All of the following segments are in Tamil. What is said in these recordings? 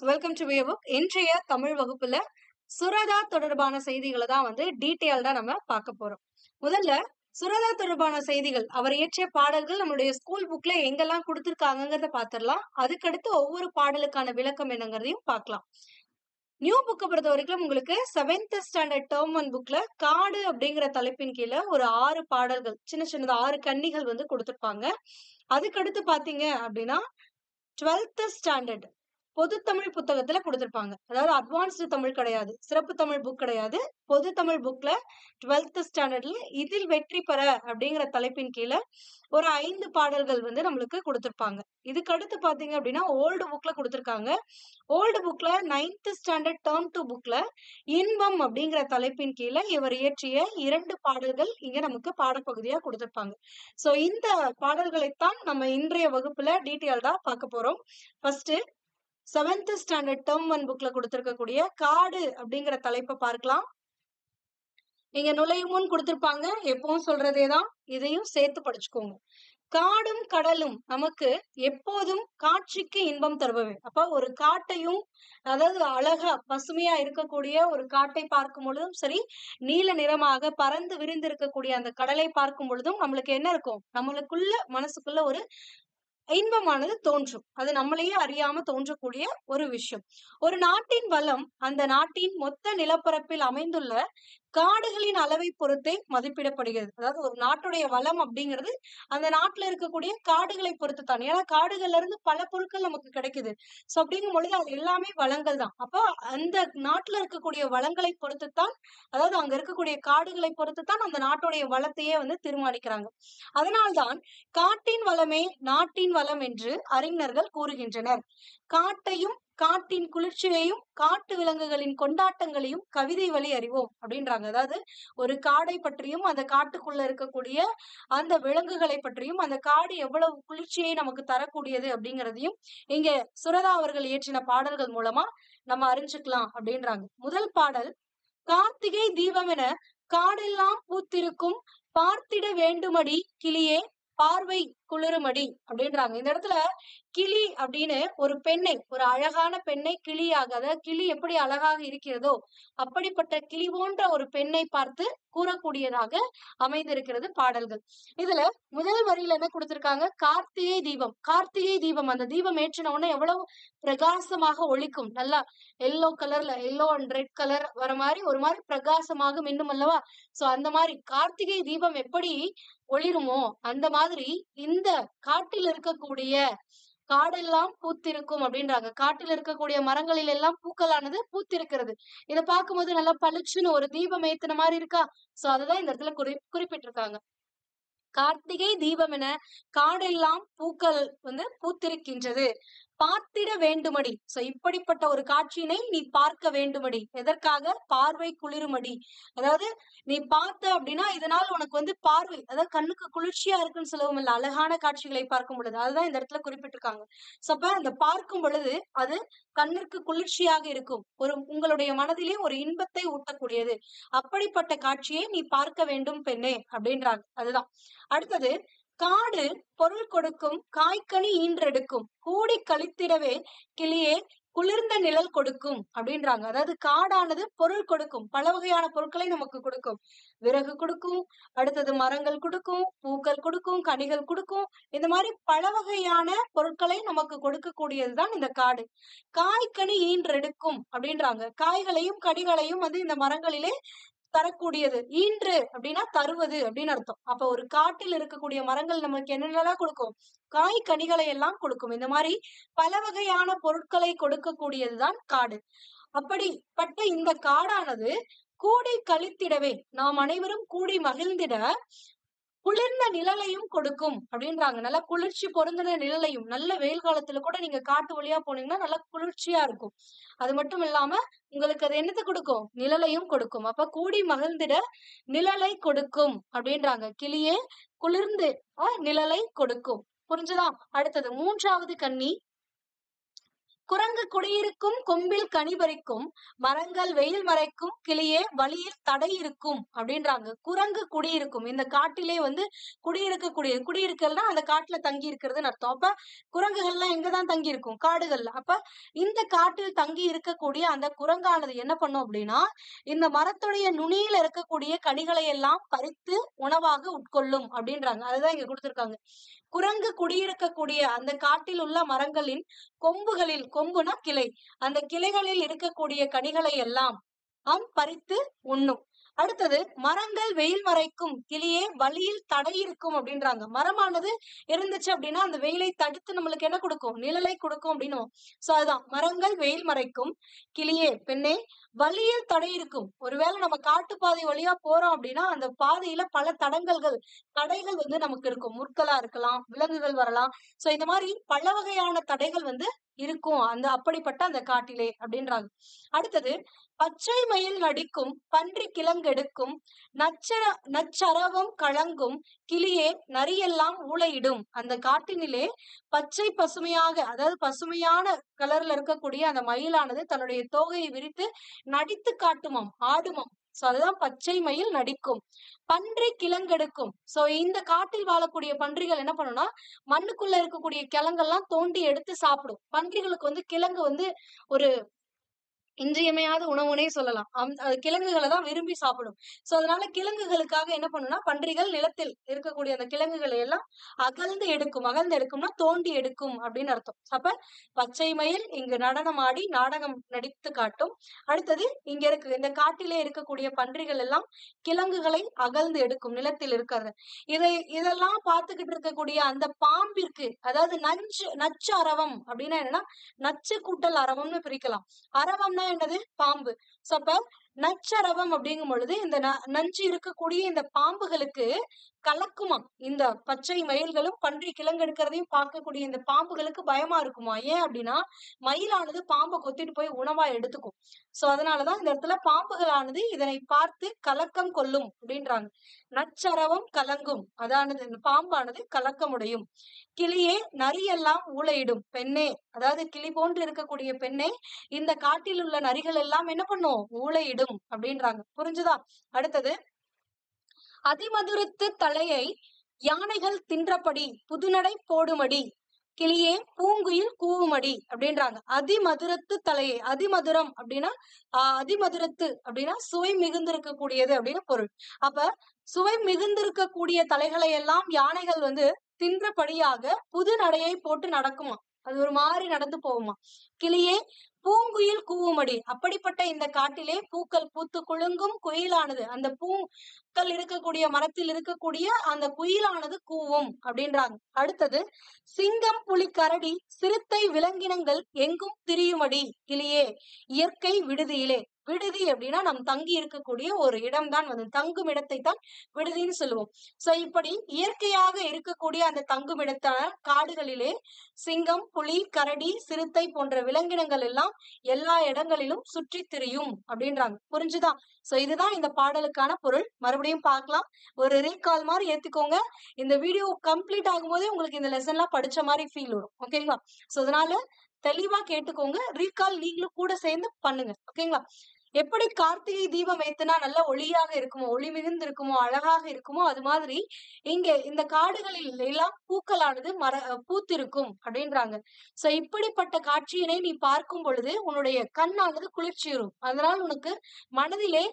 Welcome to book. இன்றைய தமிழ் வகுப்புல சுரதா தொடர்பான செய்திகளை தான் டீட்டெயில்டா நம்ம பார்க்க போறோம். முதல்ல சுரதா தொடர்பான செய்திகள், அவர் இயற்றிய பாடல்கள் நம்மளுடைய ஸ்கூல் புக்ல எங்கெல்லாம் கொடுத்திருக்காங்கிறத பாத்திரலாம். அதுக்கடுத்து ஒவ்வொரு பாடலுக்கான விளக்கம் என்னங்கிறதையும் பார்க்கலாம். நியூ புக்கை பொறுத்த வரைக்கும் உங்களுக்கு 7th ஸ்டாண்டர்ட் டேர்ம் 1 புக்ல காடு அப்படிங்கிற தலைப்பின் கீழே ஒரு 6 பாடல்கள், சின்ன சின்னதா 6 கன்னிகள் கொடுத்திருப்பாங்க. அதுக்கடுத்து பாத்தீங்க அப்படின்னா 12th ஸ்டாண்டர்ட் பொது தமிழ் புத்தகத்துல கொடுத்திருப்பாங்க. அதாவது அட்வான்ஸ்டு தமிழ் கிடையாது, சிறப்பு தமிழ் புக் கிடையாது, பொது தமிழ் புக்ல 12th ஸ்டாண்டர்ட்ல இதில் வெற்றி பெற அப்படிங்கிற தலைப்பின் கீழே ஒரு 5 பாடல்கள் நம்மளுக்கு கொடுத்திருப்பாங்க. இதுக்கு அடுத்து பாத்தீங்க அப்படின்னா ஓல்டு புக்ல கொடுத்திருக்காங்க. ஓல்டு புக்ல 9th ஸ்டாண்டர்ட் டேர்ம் 2 புக்ல இன்பம் அப்படிங்கிற தலைப்பின் கீழே இவர் இயற்றிய 2 பாடல்கள் இங்க நமக்கு பாடப்பகுதியா கொடுத்திருப்பாங்க. சோ இந்த பாடல்களைத்தான் நம்ம இன்றைய வகுப்புல டீட்டெயில்டா பார்க்க போறோம். ஃபர்ஸ்ட் 7th ஸ்டாண்டர்ட் டேர்ம் 1 புக்ல கொடுத்திருக்கக்கூடிய காடு அப்படிங்கிற தலைப்பை பார்க்கலாம். இங்க நுழையும் முன் கொடுத்திருப்பாங்க, எப்பவும் சொல்றதேதான், இதையும் சேர்த்து படிச்சுக்கோங்க. காடும் கடலும் நமக்கு எப்போதும் காட்சிக்கு இன்பம் தருபவை. அப்ப ஒரு காட்டையும், அதாவது அழகா பசுமையா இருக்கக்கூடிய ஒரு காட்டை பார்க்கும் பொழுதும் சரி, நீல நிறமாக பறந்து விரிந்து இருக்கக்கூடிய அந்த கடலை பார்க்கும் பொழுதும் நம்மளுக்கு என்ன இருக்கும், நம்மளுக்குள்ள மனசுக்குள்ள ஒரு இன்பமானது தோன்றும். அது நம்மளையே அறியாம தோன்றக்கூடிய ஒரு விஷயம். ஒரு நாட்டின் வளம் அந்த நாட்டின் மொத்த நிலப்பரப்பில் அமைந்துள்ள காடுகளின் அளவை பொறுத்தே மதிப்பிடப்படுகிறது. அதாவது ஒரு நாட்டுடைய வளம் அப்படிங்கிறது அந்த நாட்டுல இருக்கக்கூடிய காடுகளை பொறுத்து தான். ஏன்னா காடுகள்ல இருந்து பல பொருட்கள் நமக்கு கிடைக்குது. சோ அப்படிங்கும் பொழுது அது எல்லாமே வளங்கள் தான். அப்ப அந்த நாட்டுல இருக்கக்கூடிய வளங்களை பொறுத்துத்தான், அதாவது அங்க இருக்கக்கூடிய காடுகளை பொறுத்துத்தான் அந்த நாட்டுடைய வளத்தையே தீர்மானிக்கிறாங்க. அதனால்தான் காட்டின் வளமே நாட்டின் வளம் என்று அறிஞர்கள் கூறுகின்றனர். காட்டையும் காட்டின் குளிர்ச்சியையும் காட்டு விலங்குகளின் கொண்டாட்டங்களையும் கவிதை வழி அறிவோம் அப்படின்றாங்க. அதாவது ஒரு காடை பற்றியும் அந்த காட்டுக்குள்ள இருக்கக்கூடிய அந்த விலங்குகளை பற்றியும் அந்த காடு எவ்வளவு குளிர்ச்சியை நமக்கு தரக்கூடியது அப்படிங்கிறதையும் இங்க சுரதா அவர்கள் இயற்றின பாடல்கள் மூலமா நம்ம அறிஞ்சுக்கலாம் அப்படின்றாங்க. முதல் பாடல், கார்த்திகை தீபம் என காடெல்லாம் பூத்திருக்கும் பார்த்திட வேண்டுமடி கிளியே பார்வை குளிருமடி அப்படின்றாங்க. இந்த இடத்துல கிளி அப்படின்னு ஒரு பெண்ணை, ஒரு அழகான பெண்ணை கிளியாக, அதாவது கிளி எப்படி அழகாக இருக்கிறதோ அப்படிப்பட்ட கிளி போன்ற ஒரு பெண்ணை பார்த்து கூறக்கூடியதாக அமைந்திருக்கிறது பாடல்கள். இதுல முதல் வரியில என்ன கொடுத்திருக்காங்க, கார்த்திகை தீபம். கார்த்திகை தீபம், அந்த தீபம் ஏற்றின உடனே எவ்வளவு பிரகாசமாக ஒளிக்கும், நல்லா எல்லோ கலர்ல, எல்லோ அண்ட் ரெட் கலர் வர மாதிரி ஒரு மாதிரி பிரகாசமாக மின்னும் அல்லவா. சோ அந்த மாதிரி கார்த்திகை தீபம் எப்படி ஒளிருமோ அந்த மாதிரி இந்த காட்டில் இருக்கக்கூடிய காடெல்லாம் பூத்திருக்கும் அப்படின்றாங்க. காட்டில் இருக்கக்கூடிய மரங்களில் எல்லாம் பூக்களானது பூத்திருக்கிறது. இதை பார்க்கும்போது நல்லா பளிச்சுன்னு ஒரு தீபம் ஏத்துன மாதிரி இருக்கா. சோ அதுதான் இந்த இடத்துல குறிப்பிட்டிருக்காங்க. கார்த்திகை தீபம் என காடெல்லாம் பூக்கள் பூத்திருக்கின்றது, பார்த்திட வேண்டுமடி. சோ இப்படிப்பட்ட ஒரு காட்சியினை நீ பார்க்க வேண்டுமடி. எதற்காக? பார்வை குளிருமடி. அதாவது நீ பார்த்த அப்படின்னா இதனால் உனக்கு பார்வை, அதாவது கண்ணுக்கு குளிர்ச்சியா இருக்குன்னு சொல்லவும் இல்லை, அழகான காட்சிகளை பார்க்கும் பொழுது. அதுதான் இந்த இடத்துல குறிப்பிட்டிருக்காங்க. சோ அப்ப அந்த பார்க்கும் பொழுது அது கண்ணிற்கு குளிர்ச்சியாக இருக்கும், ஒரு உங்களுடைய மனதிலே ஒரு இன்பத்தை ஊட்டக்கூடியது. அப்படிப்பட்ட காட்சியை நீ பார்க்க வேண்டும் பெண்ணே அப்படின்றாங்க. அதுதான் அடுத்தது, காடு பொருள் கொடுக்கும் காய்கனி ஈன்றெடுக்கும் கூடி கழித்திடவே கிளியே குளிர்ந்த நிழல் கொடுக்கும் அப்படின்றாங்க. அதாவது காடானது பொருள் கொடுக்கும், பல வகையான பொருட்களை நமக்கு கொடுக்கும். விறகு கொடுக்கும், அடுத்தது மரங்கள் கொடுக்கும், பூக்கள் கொடுக்கும், கனிகள் கொடுக்கும். இந்த மாதிரி பல வகையான பொருட்களை நமக்கு கொடுக்கக்கூடியதுதான் இந்த காடு. காய்கனி ஈன்றெடுக்கும் அப்படின்றாங்க. காய்களையும் கனிகளையும் இந்த மரங்களிலே தரக்கூடியது. ஈன்று அப்படின்னா தருவது அப்படின்னு அர்த்தம். அப்ப ஒரு காட்டில் இருக்கக்கூடிய மரங்கள் நமக்கு என்னென்னலாம் கொடுக்கும், காய் கனிகளை எல்லாம் கொடுக்கும். இந்த மாதிரி பல வகையான பொருட்களை கொடுக்கக்கூடியதுதான் காடு. அப்படிப்பட்ட இந்த காடானது கூடி கழித்திடவே, நாம் அனைவரும் கூடி மகிழ்ந்திட குளிர்ந்த நிழலையும் கொடுக்கும் அப்படின்றாங்க. நல்லா குளிர்ச்சி பொருந்தின நிழலையும், நல்ல வெயில் காலத்துல கூட நீங்க காட்டு வழியா போனீங்கன்னா நல்லா குளிர்ச்சியா இருக்கும். அது மட்டும் இல்லாம உங்களுக்கு அது என்னத்தை கொடுக்கும், நிழலையும் கொடுக்கும். அப்ப கூடி மகிழ்ந்திட நிழலை கொடுக்கும் அப்படின்றாங்க. கிளியே குளிர்ந்து நிழலை கொடுக்கும். புரிஞ்சுதா? அடுத்தது மூன்றாவது கன்னி, குரங்கு குடியிருக்கும் கொம்பில் கனி பறிக்கும், மரங்கள் வெயில் மறைக்கும், கிளியே வழியில் தடை இருக்கும் அப்படின்றாங்க. குரங்கு குடியிருக்கும், இந்த காட்டிலே வந்து குடியிருக்கல்னா அந்த காட்டுல தங்கி இருக்கிறதுன்னு அர்த்தம். அப்ப குரங்குகள்லாம் எங்கதான் தங்கி இருக்கும்? காடுகள்ல. அப்ப இந்த காட்டில் தங்கி இருக்கக்கூடிய அந்த குரங்கானது என்ன பண்ணும் அப்படின்னா, இந்த மரத்துடைய நுனியில இருக்கக்கூடிய கனிகளை எல்லாம் பறித்து உணவாக உட்கொள்ளும் அப்படின்றாங்க. அதுதான் இங்க கொடுத்திருக்காங்க. குரங்கு குடியிருக்கக்கூடிய அந்த காட்டில் உள்ள மரங்களின் கொம்புகளில், கொம்புனா கிளை, அந்த கிளைகளில் இருக்கக்கூடிய கனிகளை எல்லாம் பறித்து உண்ணும். அடுத்தது, மரங்கள் வெயில் மறைக்கும், கிளியே வழியில் தடை இருக்கும் அப்படின்றாங்க. மரமானது இருந்துச்சு அப்படின்னா அந்த வெயிலை தடுத்து நம்மளுக்கு என்ன கொடுக்கும்? நிழலை கொடுக்கும் அப்படின்னு. சோ அதுதான் மரங்கள் வெயில் மறைக்கும், கிளியே பெண்ணே வழியில் தடை இருக்கும். ஒருவேளை நம்ம காட்டு பாதை வழியா போறோம் அப்படின்னா அந்த பாதையில பல தடைகள் வந்து நமக்கு இருக்கும். முற்களா இருக்கலாம், விலங்குகள் வரலாம். சோ இந்த மாதிரி பல வகையான தடைகள் வந்து இருக்கும் அந்த அப்படிப்பட்ட அந்த காட்டிலே அப்படின்றாங்க. அடுத்தது, பச்சை மயில் நடிக்கும், பன்றி கிழங்கெடுக்கும், நச்சரவம் கலங்கும், கிளியே நரியெல்லாம் ஊளையிடும். அந்த காட்டினிலே பச்சை பசுமையாக, அதாவது பசுமையான கலர்ல இருக்கக்கூடிய அந்த மயிலானது தன்னுடைய தோகையை விரித்து நடித்து காட்டுமாம், ஆடுமாம். சோ அதுதான் பச்சை மயில் நடிக்கும். பன்றி கிழங்கெடுக்கும். சோ இந்த காட்டில் வாழக்கூடிய பன்றிகள் என்ன பண்ணும்னா, மண்ணுக்குள்ள இருக்கக்கூடிய கிழங்கெல்லாம் தோண்டி எடுத்து சாப்பிடும். பன்றிகளுக்கு வந்து கிழங்கு வந்து ஒரு இன்றியமையாத உணவுனே சொல்லலாம். கிழங்குகளை தான் விரும்பி சாப்பிடும். சோ அதனால கிழங்குகளுக்காக என்ன பண்ணும்னா, பன்றிகள் நிலத்தில் இருக்கக்கூடிய அந்த கிழங்குகளை எல்லாம் அகழ்ந்து எடுக்கும்னா தோண்டி எடுக்கும் அப்படின்னு அர்த்தம். அப்ப பச்சை மயில் இங்கு நடனம் ஆடி நாடகம் நடித்து காட்டும். அடுத்தது, இங்க இருக்கு இந்த காட்டிலே இருக்கக்கூடிய பன்றிகள் எல்லாம் கிழங்குகளை அகழ்ந்து எடுக்கும், நிலத்தில் இருக்கிறது. இதெல்லாம் பார்த்துக்கிட்டு இருக்கக்கூடிய அந்த பாம்பிற்கு, அதாவது நச்சு அரவம் அப்படின்னா என்னன்னா, நச்சு கூட்டல் அரவம்னு பிரிக்கலாம். அரவம்னா என்னது? பாம்பு. சோ அப்ப நச்சரவம் அப்படிங்கும் பொழுது இந்த நஞ்சு இருக்கக்கூடிய இந்த பாம்புகளுக்கு கலக்குமா. இந்த பச்சை மயில்களும் பன்றி கிழங்கெடுக்கிறதையும் பார்க்கக்கூடிய இந்த பாம்புகளுக்கு பயமா இருக்குமா. ஏன் அப்படின்னா, மயிலானது பாம்பை கொத்திட்டு போய் உணவா எடுத்துக்கும். சோ அதனாலதான் இந்த இடத்துல பாம்புகளானது இதனை பார்த்து கலக்கம் கொள்ளும் அப்படின்றாங்க. நச்சரவம் கலங்கும், அதானது இந்த பாம்பானது கலக்கமுடையும். கிளியே நரியெல்லாம் ஊளையிடும், பெண்ணே, அதாவது கிளி போன்று இருக்கக்கூடிய பெண்ணை இந்த காட்டில் உள்ள நரிகள் எல்லாம் என்ன பண்ணும்? ஊளையிடும் அப்படின்றாங்க. புரிஞ்சுதா? அடுத்தது, அதிமதுரத்து தலையை யானைகள் தின்றபடி புதுநடை போடுமடி, கிளியே பூங்குயில் கூவுமடி அப்படின்றாங்க. அதிமதுரத்து தலையை, அதிமதுரம் அப்படின்னா அதிமதுரத்து அப்படின்னா சுவை மிகுந்திருக்கக்கூடியது அப்படின்னு பொருள். அப்ப சுவை மிகுந்திருக்கக்கூடிய தலைகளை எல்லாம் யானைகள் வந்து தின்றபடியாக புது நடையை போட்டு நடக்குமா. அது ஒரு மாதிரி நடந்து போகுமா. கிளியே பூங்குயில் கூவுமடி, அப்படிப்பட்ட இந்த காட்டிலே பூக்கள் பூத்து குலுங்கும் குயிலானது, அந்த பூக்கள் இருக்கக்கூடிய மரத்தில் இருக்கக்கூடிய அந்த குயிலானது கூவும் அப்படின்றாங்க. அடுத்தது, சிங்கம் புலி கரடி சிறுத்தை விலங்கினங்கள் எங்கும் திரியுமடி, கிளியே இயற்கை விடுதியிலே. விடுதி அப்படின்னா நம் தங்கி இருக்கக்கூடிய ஒரு இடம் தான் வந்து, தங்கும் இடத்தை தான் விடுதின்னு சொல்லுவோம். சோ இப்படி இயற்கையாக இருக்கக்கூடிய அந்த தங்கும் இடத்தான காடுகளிலே சிங்கம், புலி, கரடி, சிறுத்தை போன்ற விலங்கினங்கள் எல்லாம் எல்லா இடங்களிலும் சுற்றி திரியும் அப்படின்றாங்க. புரிஞ்சுதா? சோ இதுதான் இந்த பாடலுக்கான பொருள். மறுபடியும் பார்க்கலாம். ஒரு ரீகால் மாதிரி ஏத்துக்கோங்க. இந்த வீடியோ கம்ப்ளீட் ஆகும்போதே உங்களுக்கு இந்த லெசன் எல்லாம் படிச்ச மாதிரி ஃபீல் வரும். ஓகேங்களா? சோ அதனால தெளிவா கேட்டுக்கோங்க. ரீகால் நீங்களும் கூட சேர்ந்து பண்ணுங்க. ஓகேங்களா? எப்படி கார்த்திகை தீபம் ஏத்துனா நல்ல ஒளியாக இருக்குமோ, ஒளி மிகுந்து இருக்குமோ, அழகாக இருக்குமோ, அது மாதிரி இங்க இந்த காடுகளில் எல்லாம் பூக்களானது பூத்திருக்கும் அப்படின்றாங்க. சோ இப்படிப்பட்ட காட்சியினை நீ பார்க்கும் பொழுது உன்னுடைய கண்ணானது குளிர்ச்சியுறும். அதனால் உனக்கு மனதிலே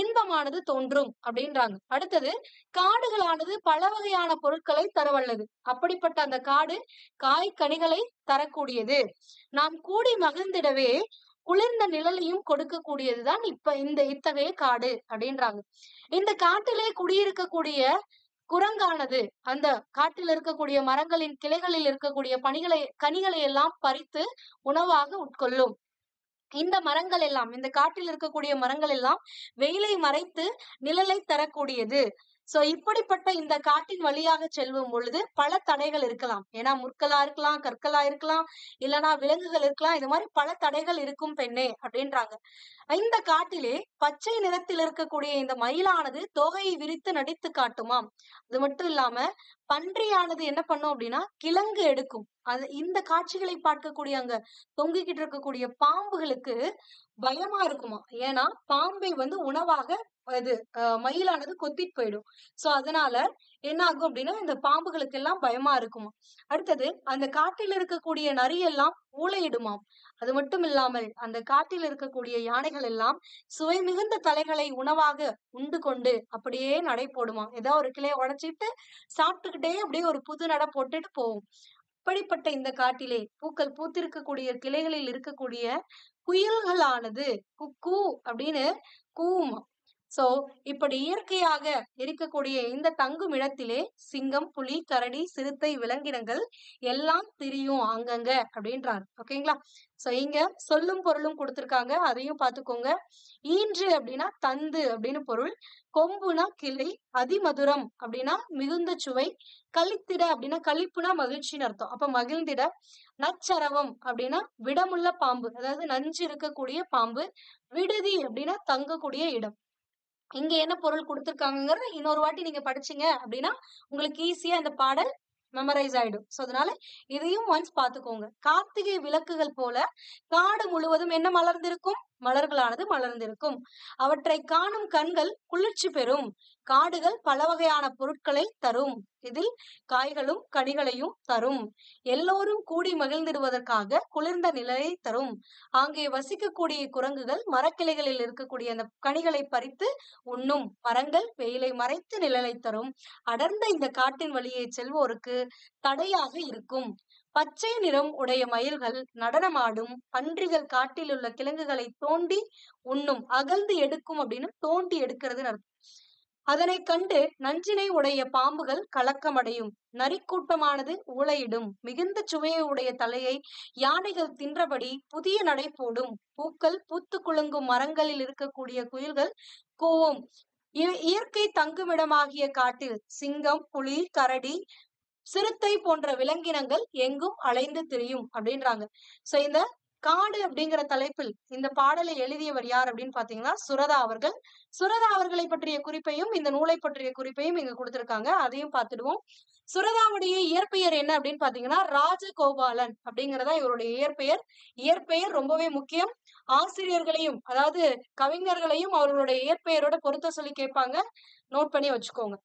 இன்பமானது தோன்றும் அப்படின்றாங்க. அடுத்தது, காடுகளானது பல வகையான பொருட்களை தரவல்லது. அப்படிப்பட்ட அந்த காடு காய் கனிகளை தரக்கூடியது. நாம் கூடி மகிழ்ந்திடவே குளிர்ந்த நிழலையும் கொடுக்கக்கூடியதுதான் இத்தகைய காடு அப்படின்றாங்க. இந்த காட்டிலே குடியிருக்கக்கூடிய குரங்கானது அந்த காட்டில் இருக்கக்கூடிய மரங்களின் கிளைகளில் இருக்கக்கூடிய கனிகளை எல்லாம் பறித்து உணவாக உட்கொள்ளும். இந்த மரங்கள் எல்லாம், இந்த காட்டில் இருக்கக்கூடிய மரங்கள் எல்லாம் வெயிலை மறைத்து நிழலை தரக்கூடியது. சோ இப்படிப்பட்ட இந்த காட்டின் வழியாக செல்லும் பொழுது பல தடைகள் இருக்கலாம். ஏன்னா முற்களா இருக்கலாம், கற்களா இருக்கலாம், இல்லைன்னா விலங்குகள் இருக்கலாம். இது மாதிரி பல தடைகள் இருக்கும் பெண்ணே அப்படின்றாங்க. இந்த காட்டிலே பச்சை நிறத்தில் இருக்கக்கூடிய இந்த மயிலானது தோகையை விரித்து நடித்து காட்டுமாம். அது மட்டும் இல்லாம பன்றியானது என்ன பண்ணும் அப்படின்னா கிழங்கு எடுக்கும். அது இந்த காட்சிகளை பார்க்கக்கூடிய அங்க தொங்கிக்கிட்டு இருக்கக்கூடிய பாம்புகளுக்கு பயமா இருக்குமா. ஏன்னா பாம்பை வந்து உணவாக இது மயிலானது கொத்திட்டு போயிடும். சோ அதனால என்ன ஆகும் அப்படின்னா இந்த பாம்புகளுக்கு எல்லாம் பயமா இருக்குமா. அடுத்தது அந்த காட்டில் இருக்கக்கூடிய நரி எல்லாம் ஊளையிடுமாம். அது மட்டும் இல்லாமல் அந்த காட்டில் இருக்கக்கூடிய யானைகள் எல்லாம் சுவை மிகுந்த தலைகளை உணவாக உண்டு கொண்டு அப்படியே நடை போடுமா. ஏதாவது ஒரு கிளையை உடைச்சிட்டு சாப்பிட்டுக்கிட்டே அப்படியே ஒரு புது நடை போட்டுட்டு போகும். அப்படிப்பட்ட இந்த காட்டிலே பூக்கள் பூத்திருக்கக்கூடிய கிளைகளில் இருக்கக்கூடிய குயில்களானது குக்கூ அப்படின்னு கூவுமா. சோ இப்படி இயற்கையாக இருக்கக்கூடிய இந்த தங்கும் இடத்திலே சிங்கம், புலி, கரடி, சிறுத்தை, விலங்கினங்கள் எல்லாம் திரியும் அங்கங்க அப்படின்றாரு. ஓகேங்களா. சோ இங்க சொல்லும் பொருளும் கொடுத்திருக்காங்க, அதையும் பாத்துக்கோங்க. ஈன்று அப்படின்னா தந்து அப்படின்னு பொருள், கொம்புனா கிளை, அதிமதுரம் அப்படின்னா மிகுந்த சுவை, கழித்திட அப்படின்னா கழிப்புனா மகிழ்ச்சின்னு அர்த்தம். அப்ப மகிழ்ந்திட, நச்சரவம் அப்படின்னா விடமுள்ள பாம்பு, அதாவது நஞ்சு இருக்கக்கூடிய பாம்பு, விடுதி அப்படின்னா தங்கக்கூடிய இடம். இங்க என்ன பொருள் கொடுத்திருக்காங்கிறத இன்னொரு வாட்டி நீங்க படிச்சீங்க அப்படின்னா உங்களுக்கு ஈஸியா இந்த பாடல் மெமரைஸ் ஆயிடும். சோ அதனால இதையும் ஒன்ஸ் பாத்துக்கோங்க. கார்த்திகை விளக்குகள் போல காடு முழுவதும் என்ன மலர்ந்திருக்கும், மலர்களானது மலர்ந்திருக்கும். அவற்றை காணும் கண்கள் குளிர்ச்சி பெறும். காடுகள் பல வகையான பொருட்களை தரும். இதில் காய்களும் கனிகளையும் தரும். எல்லோரும் கூடி மகிழ்ந்திடுவதற்காக குளிர்ந்த நிலையை தரும். அங்கே வசிக்கக்கூடிய குரங்குகள் மரக்கிளைகளில் இருக்கக்கூடிய அந்த கனிகளை பறித்து உண்ணும். மரங்கள் வெயிலை மறைத்து நிழலை தரும். அடர்ந்த இந்த காட்டின் வழியே செல்வோருக்கு தடையாக இருக்கும். பச்சை நிறம் உடைய மயில்கள் நடனமாடும். பன்றிகள் காட்டில் உள்ள கிழங்குகளை தோண்டி உண்ணும். அகழ்ந்து எடுக்கும் அப்படின்னு தோண்டி எடுக்கிறதுன்னு அர்த்தம். அதனை கண்டு நஞ்சினை உடைய பாம்புகள் கலக்கமடையும். நரிக்கூட்டமானது ஊளையிடும். மிகுந்த சுவையை உடைய தலையை யானைகள் தின்றபடி புதிய நடை போடும். பூக்கள் பூத்து குலுங்கும் மரங்களில் இருக்கக்கூடிய குயில்கள் கூவும். இயற்கை தங்குமிடமாகிய காட்டில் சிங்கம், புலி, கரடி, சிறுத்தை போன்ற விலங்கினங்கள் எங்கும் அலைந்து திரியும் அப்படின்றாங்க. சோ இந்த காடு அப்படிங்கிற தலைப்பில் இந்த பாடலை எழுதியவர் யார் அப்படின்னு பாத்தீங்கன்னா சுரதா அவர்கள். சுரதா அவர்களை பற்றிய குறிப்பையும் இந்த நூலை பற்றிய குறிப்பையும் இங்க கொடுத்திருக்காங்க, அதையும் பார்த்துடுவோம். சுரதாவுடைய இயற்பெயர் என்ன அப்படின்னு பாத்தீங்கன்னா ராஜகோபாலன் அப்படிங்கறதா இவருடைய இயற்பெயர். இயற்பெயர் ரொம்பவே முக்கியம். ஆசிரியர்களையும் அதாவது கவிஞர்களையும் அவர்களுடைய இயற்பெயரோட பொருத்த சொல்லி கேட்பாங்க, நோட் பண்ணி வச்சுக்கோங்க.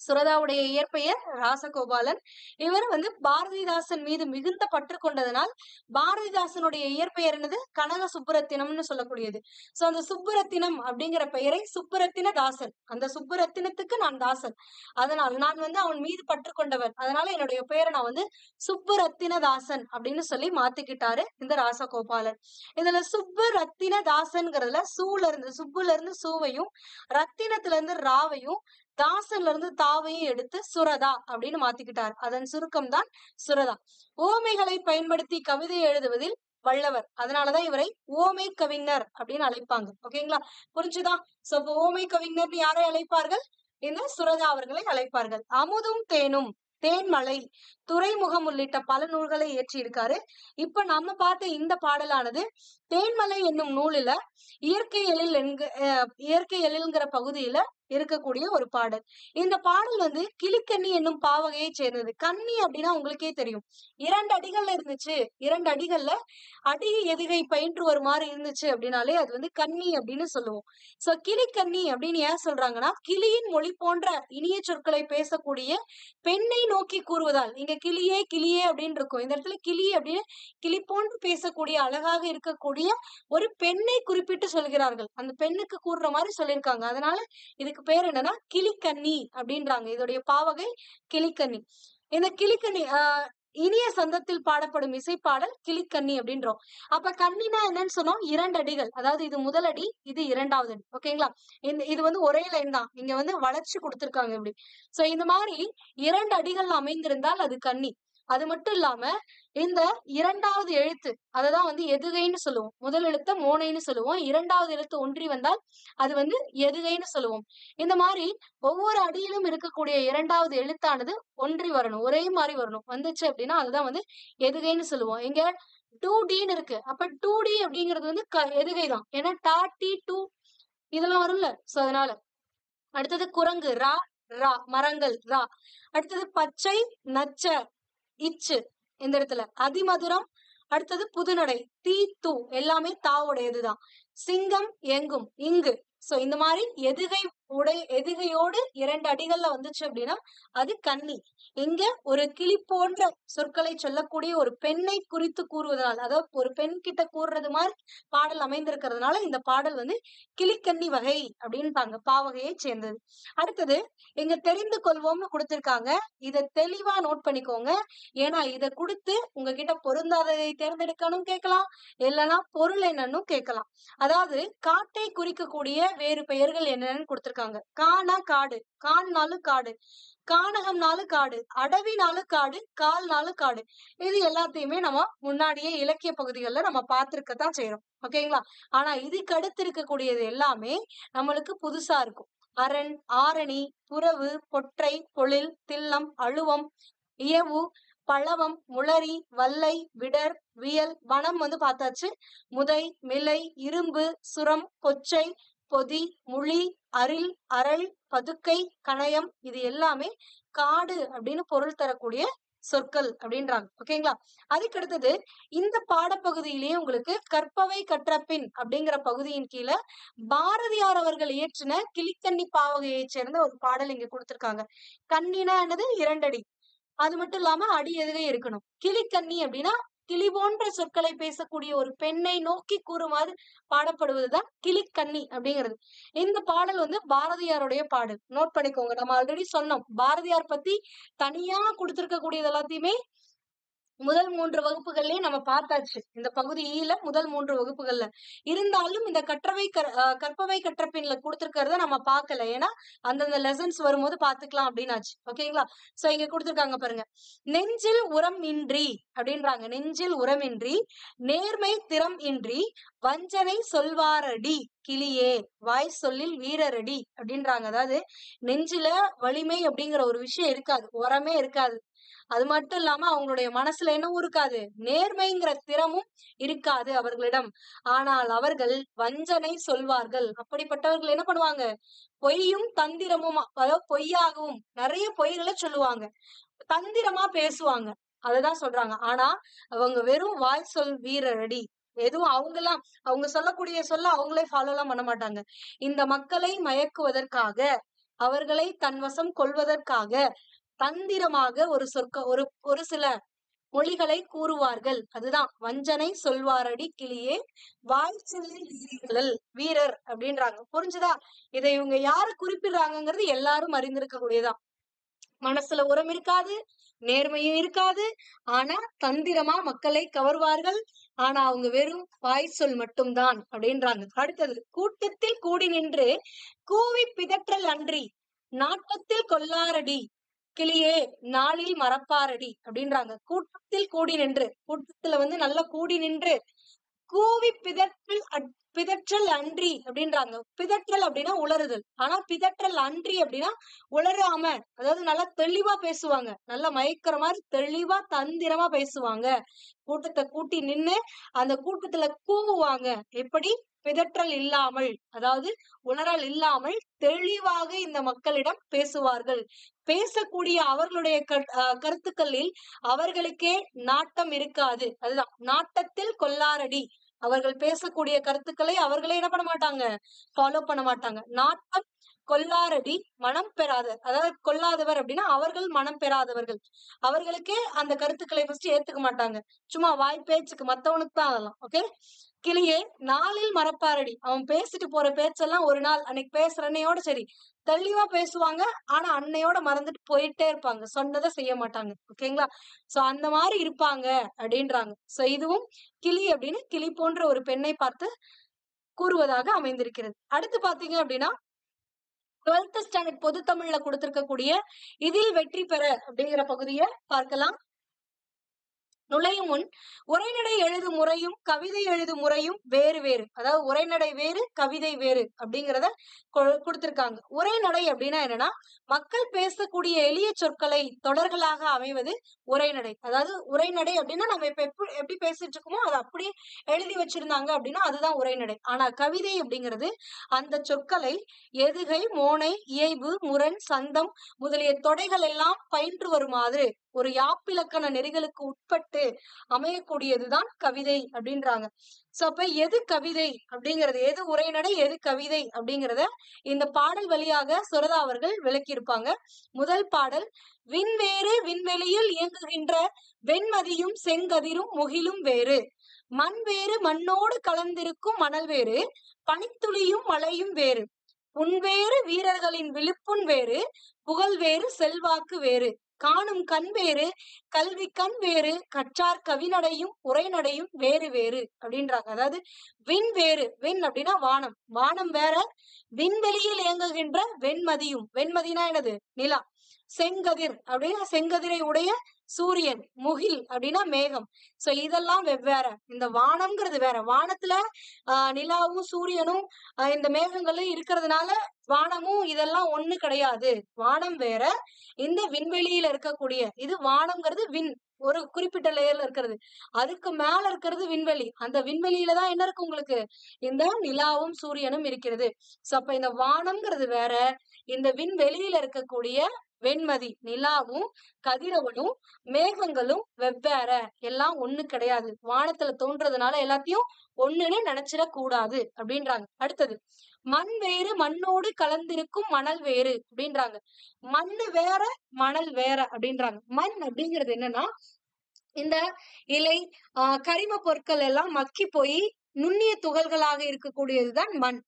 சுரதாவுடைய இயற்பெயர் ராசகோபாலன். இவர் வந்து பாரதிதாசன் மீது மிகுந்த பற்று கொண்டதனால் பாரதிதாசனுடைய இயற்பெயர் என்னது கனக சுப்புரத்தினம்னு சொல்லக்கூடியது. சோ அந்த சுப்புரத்தினம் அப்படிங்கிற பெயரை சுப்புரத்தின தாசன், அந்த சுப்புரத்தினத்துக்கு நான் தாசன், அதனால் நான் வந்து அவன் மீது பற்று கொண்டவர், அதனால என்னுடைய பெயரை நான் வந்து சுப்புரத்தின தாசன் அப்படின்னு சொல்லி மாத்திக்கிட்டாரு இந்த ராசகோபாலன். இதுல சுப்பு ரத்தின தாசன்ங்கிறதுல சூல இருந்து சுப்புல இருந்து சூவையும் ரத்தினத்துல இருந்து ராவையும் தாசன்ல இருந்து தாவையும் எடுத்து சுரதா அப்படின்னு மாத்திக்கிட்டார். அதன் சுருக்கம் தான் சுரதா. ஓமைகளை பயன்படுத்தி கவிதை எழுதுவதில் வல்லவர், அதனாலதான் இவரை ஓமை கவிஞர் அப்படின்னு அழைப்பாங்க. ஓகேங்களா, புரிஞ்சுதா? சோ இப்ப ஓமை கவிஞர் யாரை அழைப்பார்கள், இந்த சுரதா அவர்களை அழைப்பார்கள். அமுதும் தேனும், தேன்மலை, துறைமுகம் உள்ளிட்ட பல நூல்களை இயற்றி இருக்காரு. இப்ப நம்ம பார்த்த இந்த பாடலானது தேன்மலை என்னும் நூலில இயற்கை எழில்ங்கிற பகுதியில இருக்கக்கூடிய ஒரு பாடல். இந்த பாடல் வந்து கிளிக்கண்ணி என்னும் பாவகையை சேர்ந்தது. கண்ணி அப்படின்னா உங்களுக்கே தெரியும், 2 அடிகள்ல இருந்துச்சு, 2 அடிகள்ல அடி எதுகை பயின்று வருமாறு இருந்துச்சு அப்படின்னாலே அது வந்து கண்ணி அப்படின்னு சொல்லுவோம். சோ கிளிக்கண்ணி அப்படின்னு ஏன் சொல்றாங்கன்னா கிளியின் மொழி போன்ற இனிய சொற்களை பேசக்கூடிய பெண்ணை நோக்கி கூறுவதால். இங்க கிளியே கிளியே அப்படின்னு இருக்கும், இந்த இடத்துல கிளி அப்படின்னு கிளி போன்று பேசக்கூடிய அழகாக இருக்கக்கூடிய ஒரு பெண்ணை குறிப்பிட்டு சொல்கிறார்கள், அந்த பெண்ணுக்கு கூறுற மாதிரி சொல்லியிருக்காங்க. அதனால இதுக்கு பேர் என்னன்னா கிளிக்கண்ணி அப்படின்றாங்க. இதோடைய பாவகை கிளிக்கண்ணி. இந்த கிளிக்கண்ணி இனிய சந்தத்தில் பாடப்படும் இசைப்பாடல் கிளிக்கண்ணி அப்படின்றோம். அப்ப கண்ணினா என்னன்னு சொன்னோம், 2 அடிகள், அதாவது இது முதல் அடி, இது 2வது அடி. ஓகேங்களா, இது வந்து ஒரே லைன் தான், இங்க வந்து வளைச்சு கொடுத்திருக்காங்க இப்படி. சோ இந்த மாதிரி 2 அடிகள் அமைந்திருந்தால் அது கண்ணி. அது மட்டும் இல்லாம இந்த 2வது எழுத்து அததான் வந்து எதுகைன்னு சொல்லுவோம். முதல் எழுத்த மோனைன்னு சொல்லுவோம், 2வது எழுத்து ஒன்றி வந்தால் அது வந்து எதுகைன்னு சொல்லுவோம். இந்த மாதிரி ஒவ்வொரு அடியிலும் இருக்கக்கூடிய 2வது எழுத்தானது ஒன்றி வரணும், ஒரே மாதிரி வரணும். வந்துச்சு அப்படின்னா அதுதான் வந்து எதுகைன்னு சொல்லுவோம். இங்க 2Dன்னு இருக்கு, அப்ப 2D அப்படிங்கிறது வந்து எதுகை தான், ஏன்னா டா டி டூ இதெல்லாம் வரும்ல. சோ அதனால அடுத்தது குரங்கு, ரா ரா, மரங்கள் ரா. அடுத்தது பச்சை, நச்ச, இச்சு இந்த இடத்துல. அதிமதுரம், அடுத்தது புதுநடை, தீ, தூ எல்லாமே தாவுடையதுதான். சிங்கம், எங்கும், இங்கு. சோ இந்த மாதிரி எதுகையோடு 2 அடிகள்ல வந்துச்சு அப்படின்னா அது கன்னி. இங்க ஒரு கிளி போன்ற சொற்களை சொல்லக்கூடிய ஒரு பெண்ணை குறித்து கூறுவதனால், அதாவது ஒரு பெண் கிட்ட கூறுறது மாதிரி பாடல் அமைந்திருக்கிறதுனால இந்த பாடல் வந்து கிளிக்கன்னி வகை அப்படின்பாங்க, பாவகையை சேர்ந்தது. அடுத்தது இங்க தெரிந்து கொள்வோம்னு கொடுத்திருக்காங்க. இத தெளிவா நோட் பண்ணிக்கோங்க. ஏன்னா இத கொடுத்து உங்ககிட்ட பொருந்தாததை தேர்ந்தெடுக்கணும் கேட்கலாம், இல்லைன்னா பொருள் என்னன்னு கேட்கலாம். அதாவது காட்டை குறிக்கக்கூடிய வேறு பெயர்கள் என்னன்னு கொடுத்திருக்காங்க. கானா காடு, கான்னாலும் காடு, கானகம்னாலும் காடு, அடவினாலும் காடு, கால்னாலும் காடு. இது எல்லாத்தையுமே நம்ம முன்னாடியே இலக்கிய பகுதிகளில் நம்ம பார்த்திருக்கத்தான் செய்யறோம். ஓகேங்களா? ஆனா இதுக்கு அடுத்து இருக்கக்கூடியது எல்லாமே நம்மளுக்கு புதுசா இருக்கும். அரண், ஆரணி, புறவு, பொற்றை, பொழில், தில்லம், அழுவம், இயவு, பழவம், முளரி, வல்லை, விடர், வியல், வனம் வந்து பார்த்தாச்சு. முதை, மிலை, இரும்பு, சுரம், கொச்சை, பொதி, முழி, அரில், அரள், பதுக்கை, கணயம் இது எல்லாமே காடு அப்படின்னு பொருள் தரக்கூடிய சொற்கள் அப்படின்றாங்க. ஓகேங்களா? அதுக்கு அடுத்தது இந்த பாடப்பகுதியிலேயே உங்களுக்கு கற்பவை கற்றபின் அப்படிங்கிற பகுதியின் கீழே பாரதியார் அவர்கள் இயற்றின கிளிக்கன்னி பாவகையை சேர்ந்த ஒரு பாடல் இங்க கொடுத்திருக்காங்க. கண்ணினா என்னது? 2 அடி. அது மட்டும் இல்லாம அடி எதுவே இருக்கணும். கிளிக்கன்னி அப்படின்னா கிளி போன்ற சொற்களை பேசக்கூடிய ஒரு பெண்ணை நோக்கி கூறுமாறு பாடப்படுவதுதான் கிளிக்கன்னி அப்படிங்கிறது. இந்த பாடல் வந்து பாரதியாருடைய பாடல். நோட் பண்ணிக்கோங்க. நம்ம ஆல்ரெடி சொன்னோம், பாரதியார் பத்தி தனியா கொடுத்திருக்கக்கூடியது எல்லாத்தையுமே முதல் 3 வகுப்புகள்லயே நம்ம பார்த்தாச்சு. இந்த பகுதியில முதல் 3 வகுப்புகள்ல இருந்தாலும் இந்த கற்பவை கற்றபின்ல கொடுத்திருக்கிறத நம்ம பார்க்கல. ஏன்னா அந்தந்த லெசன்ஸ் வரும்போது பாத்துக்கலாம் அப்படின்னாச்சு. ஓகேங்களா? சோ இங்க கொடுத்திருக்காங்க பாருங்க. நெஞ்சில் உரம் இன்றி அப்படின்றாங்க. நெஞ்சில் உரமின்றி, நேர்மை திறம் இன்றி, வஞ்சனை சொல்வாரடி கிளியே, வாய் சொல்லில் வீரரடி அப்படின்றாங்க. அதாவது நெஞ்சில வலிமை அப்படிங்கிற ஒரு விஷயம் இருக்காது, உரமே இருக்காது. அது மட்டும் இல்லாம அவங்களுடைய மனசுல என்னவும் இருக்காது, நேர்மைங்கிற திறமும் இருக்காது அவர்களிடம். ஆனால் அவர்கள் வஞ்சனை சொல்வார்கள். அப்படிப்பட்டவர்கள் என்ன பண்ணுவாங்க? பொய்யும் தந்திரமும், அதாவது பொய்யாகவும் நிறைய பொய்களை சொல்லுவாங்க, தந்திரமா பேசுவாங்க. அததான் சொல்றாங்க. ஆனா அவங்க வெறும் வாய் சொல் வீரரடி, எதுவும் அவங்க சொல்லக்கூடிய சொல்ல அவங்களே ஃபாலோ எல்லாம் பண்ண மாட்டாங்க. இந்த மக்களை மயக்குவதற்காக, அவர்களை தன்வசம் கொள்வதற்காக தந்திரமாக ஒரு சில மொழிகளை கூறுவார்கள். அதுதான் வஞ்சனை சொல்வாரடி கிளியே, வாய் சொல்லில் வீரர் அப்படின்றாங்க. புரிஞ்சுதா? இதை இவங்க யாரு குறிப்பிடுறாங்கிறது எல்லாரும் அறிந்திருக்கக்கூடியதான். மனசுல உரம் இருக்காது, நேர்மையும் இருக்காது, ஆனா தந்திரமா மக்களை கவர்வார்கள். ஆனா அவங்க வெறும் வாய் சொல் மட்டும்தான் அப்படின்றாங்க. அடுத்தது, கூட்டத்தில் கூடி நின்று கூவி பிதற்றல் அன்றி, நாட்டத்தில் கொல்லாரடி கிளியே, நாளில் மறப்பாரடி அப்படின்றாங்க. கூட்டத்தில் கூடி நின்று, கூட்டத்துல வந்து நல்லா கூடி நின்று கூவி பிதற்றல் அன்றி அப்படின்றாங்க. பிதற்றல் அப்படின்னா உளறுதல், ஆனா பிதற்றல் அன்றி அப்படின்னா உளராம, அதாவது நல்லா தெளிவா பேசுவாங்க, நல்லா மயக்கிற மாதிரி தெளிவா தந்திரமா பேசுவாங்க. கூட்டத்தை கூட்டி நின்னு அந்த கூட்டத்துல கூவுவாங்க. எப்படி? பிதற்றல் இல்லாமல், அதாவது உணரல் இல்லாமல் தெளிவாக இந்த மக்களிடம் பேசுவார்கள். பேசக்கூடிய அவர்களுடைய கருத்துக்களில் அவர்களுக்கே நாட்டம் இருக்காது. அதுதான் நாட்டத்தில் கொல்லாரடி. அவர்கள் பேசக்கூடிய கருத்துக்களை அவர்களே என்ன பண்ண மாட்டாங்க? ஃபாலோ பண்ண மாட்டாங்க. நாட்டம் கொல்லாரடி, மனம் பெறாத, அதாவது கொல்லாதவர் அப்படின்னா அவர்கள் மனம் பெறாதவர்கள். அவர்களுக்கே அந்த கருத்துக்களை ஃபர்ஸ்ட் ஏத்துக்க மாட்டாங்க. சும்மா வாய் பேச்சுக்கு, மத்தவனுக்கு தான் அதெல்லாம். ஓகே. கிளியே, நாளில் மறப்பாரடி. அவன் பேசிட்டு போற பேச்செல்லாம் ஒரு நாள், அன்னைக்கு பேசுற அன்னையோட சரி தெளிவா பேசுவாங்க, ஆனா அன்னையோட மறந்துட்டு போயிட்டே இருப்பாங்க, சொன்னதை செய்ய மாட்டாங்க. ஓகேங்களா? சோ அந்த மாதிரி இருப்பாங்க அப்படின்றாங்க. சோ இதுவும் கிளி அப்படின்னு கிளி போன்ற ஒரு பெண்ணை பார்த்து கூறுவதாக அமைந்திருக்கிறது. அடுத்து பாத்தீங்க அப்படின்னா 12th ஸ்டாண்டர்ட் பொது தமிழ்ல கொடுத்திருக்கக்கூடிய இதில் வெற்றி பெற அப்படிங்கிற பகுதியை பார்க்கலாம். நுழையும் முன் உரைநடை எழுதும் முறையும் கவிதை எழுதும் முறையும் வேறு வேறு. அதாவது உரைநடை வேறு, கவிதை வேறு அப்படிங்கிறத கொடுத்திருக்காங்க. உரைநடை அப்படின்னா என்னன்னா, மக்கள் பேசக்கூடிய எளிய சொற்களை தொடர்களாக அமைவது உரைநடை. அதாவது உரைநடை அப்படின்னா நம்ம இப்ப எப்படி பேசிட்டு இருக்கோமோ அதை அப்படியே எழுதி வச்சிருந்தாங்க அப்படின்னா அதுதான் உரைநடை. ஆனா கவிதை அப்படிங்கிறது அந்த சொற்களை எதுகை, மோனை, இயைபு, முரண், சந்தம் முதலிய தொடைகள் எல்லாம் பயின்று வருமாறு ஒரு யாப்பிலக்கண நெறிகளுக்கு உட்பட்டு அமையக்கூடியதுதான் கவிதை அப்படின்றாங்க. சோ அப்ப எது கவிதை அப்படிங்கிறது, எது உரைநடை, எது கவிதை அப்படிங்கிறத இந்த பாடல் வழியாக சுரதா அவர்கள் விளக்கியிருப்பாங்க. முதல் பாடல், விண்வேறு விண்வெளியில் இயங்குகின்ற வெண்மதியும் செங்கதிரும் முகிலும் வேறு, மண் வேறு மண்ணோடு கலந்திருக்கும் மணல் வேறு, பனித்துளியும் மழையும் வேறு, புன்வேறு வீரர்களின் விழுப்புண் வேறு, புகழ் வேறு செல்வாக்கு வேறு, காணும் கண் வேறு கல்வி கண் வேறு, கற்றார் கவிநடையும் உரைநடையும் வேறு வேறு அப்படின்றாங்க. அதாவது விண் வேறு, விண் அப்படின்னா வானம், வானம் வேற, விண்வெளியில் இயங்குகின்ற வெண்மதியும், வெண்மதினா என்னது, நிலா, செங்கதிர் அப்படின்னா செங்கதிரை உடைய சூரியன், முகில் அப்படின்னா மேகம். சோ இதெல்லாம் வெவ்வேற. இந்த வானம்ங்கிறது வேற, வானத்துல நிலாவும் சூரியனும் இந்த மேகங்களும் இருக்கிறதுனால வானமும் இதெல்லாம் ஒண்ணு கிடையாது. வானம் வேற, இந்த விண்வெளியில இருக்கக்கூடிய இது வானம்ங்கிறது விண், ஒரு குறிப்பிட்ட லேயர்ல இருக்கிறது. அதுக்கு மேல இருக்கிறது விண்வெளி. அந்த விண்வெளியில தான் என்ன இருக்கு உங்களுக்கு, இந்த நிலாவும் சூரியனும் இருக்கிறது. சோ அப்ப இந்த வானம்ங்கிறது வேற, இந்த விண்வெளியில இருக்கக்கூடிய வெண்மதி நிலாவும் கதிரவனும் மேகங்களும் வெவ்வேற, எல்லாம் ஒண்ணு கிடையாது. வானத்துல தோன்றதுனால எல்லாத்தையும் ஒண்ணுன்னு நினைச்சிடக் கூடாது அப்படின்றாங்க. அடுத்தது, மண் வேறு மண்ணோடு கலந்திருக்கும் மணல் வேறு அப்படின்றாங்க. மண்ணு வேற மணல் வேற அப்படின்றாங்க. மண் அப்படிங்கிறது என்னன்னா, இந்த இலை கரிம பொருட்கள் எல்லாம் மக்கி போய் நுண்ணிய துகள்களாக இருக்கக்கூடியதுதான் மண்.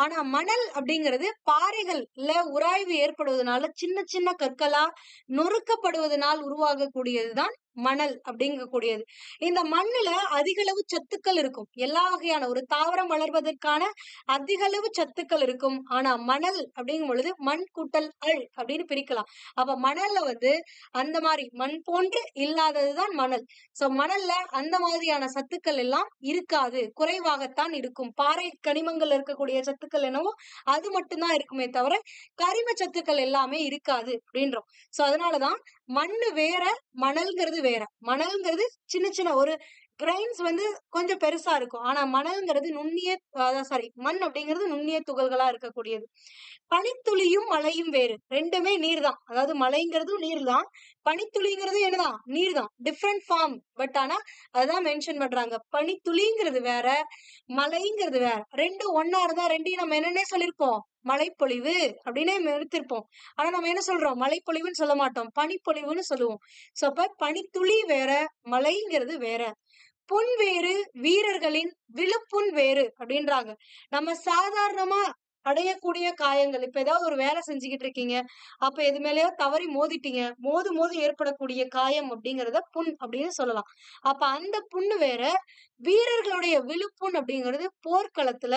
ஆனா மணல் அப்படிங்கிறது பாறைகள்ல உராய்வு ஏற்படுவதனால சின்ன சின்ன கற்களா நொறுக்கப்படுவதனால் உருவாகக்கூடியதுதான் மணல் அப்படிங்கக்கூடியது. இந்த மண்ணுல அதிக அளவு சத்துக்கள் இருக்கும், எல்லா வகையான ஒரு தாவரம் வளர்வதற்கான அதிக அளவு சத்துக்கள் இருக்கும். ஆனா மணல் அப்படிங்கும் பொழுது மண் கூட்டல் அள் அப்படின்னு பிரிக்கலாம். அப்ப மணல்ல அந்த மாதிரி மண் போன்று இல்லாததுதான் மணல். சோ மணல்ல அந்த மாதிரியான சத்துக்கள் எல்லாம் இருக்காது, குறைவாகத்தான் இருக்கும். பாறை கனிமங்கள் இருக்கக்கூடிய சத்துக்கள் என்னவோ அது மட்டும்தான் இருக்குமே தவிர கரிம சத்துக்கள் எல்லாமே இருக்காது அப்படின்றோம். சோ அதனாலதான் மண்ணு வேற மணல்ங்கிறது வேற. மணல்ங்கிறது சின்ன சின்ன ஒரு கிரைன்ஸ் கொஞ்சம் பெருசா இருக்கும். ஆனா மணல்ங்கிறது நுண்ணிய மண் அப்படிங்கிறது நுண்ணிய துகள்களா இருக்கக்கூடியது. பனித்துளியும் மழையும் வேறு, ரெண்டுமே நீர் தான். அதாவது மழைங்கிறதும் நீர் தான், பனித்துளிங்கிறது என்னதான் நீர் தான், டிஃப்ரெண்ட் ஃபார்ம். பட் ஆனா அதுதான் மென்ஷன் பண்றாங்க. பனித்துளிங்கிறது வேற, மழைங்கிறது வேற. ரெண்டும் ஒன்னா இருந்தா ரெண்டையும் நம்ம என்னன்னே சொல்லிருப்போம், மழைப்பொழிவு அப்படின்னே எடுத்திருப்போம். ஆனா நம்ம என்ன சொல்றோம், மழைப்பொழிவுன்னு சொல்ல மாட்டோம், பனிப்பொழிவுன்னு சொல்லுவோம். சோ அப்ப பனித்துளி வேற, மழைங்கிறது வேற. புண் வேறு வீரர்களின் விழுப்புண் வேறு அப்படின்றாங்க. நம்ம சாதாரணமா அடையக்கூடிய காயங்கள், இப்ப ஏதாவது ஒரு வேலை செஞ்சுக்கிட்டு இருக்கீங்க, அப்ப எது மேலயோ தவறி மோதிட்டீங்க, மோது ஏற்படக்கூடிய காயம் அப்படிங்கறத புண் அப்படின்னு சொல்லலாம். அப்ப அந்த புண்ணு வேற, வீரர்களுடைய விழுப்புண் அப்படிங்கிறது போர்க்களத்துல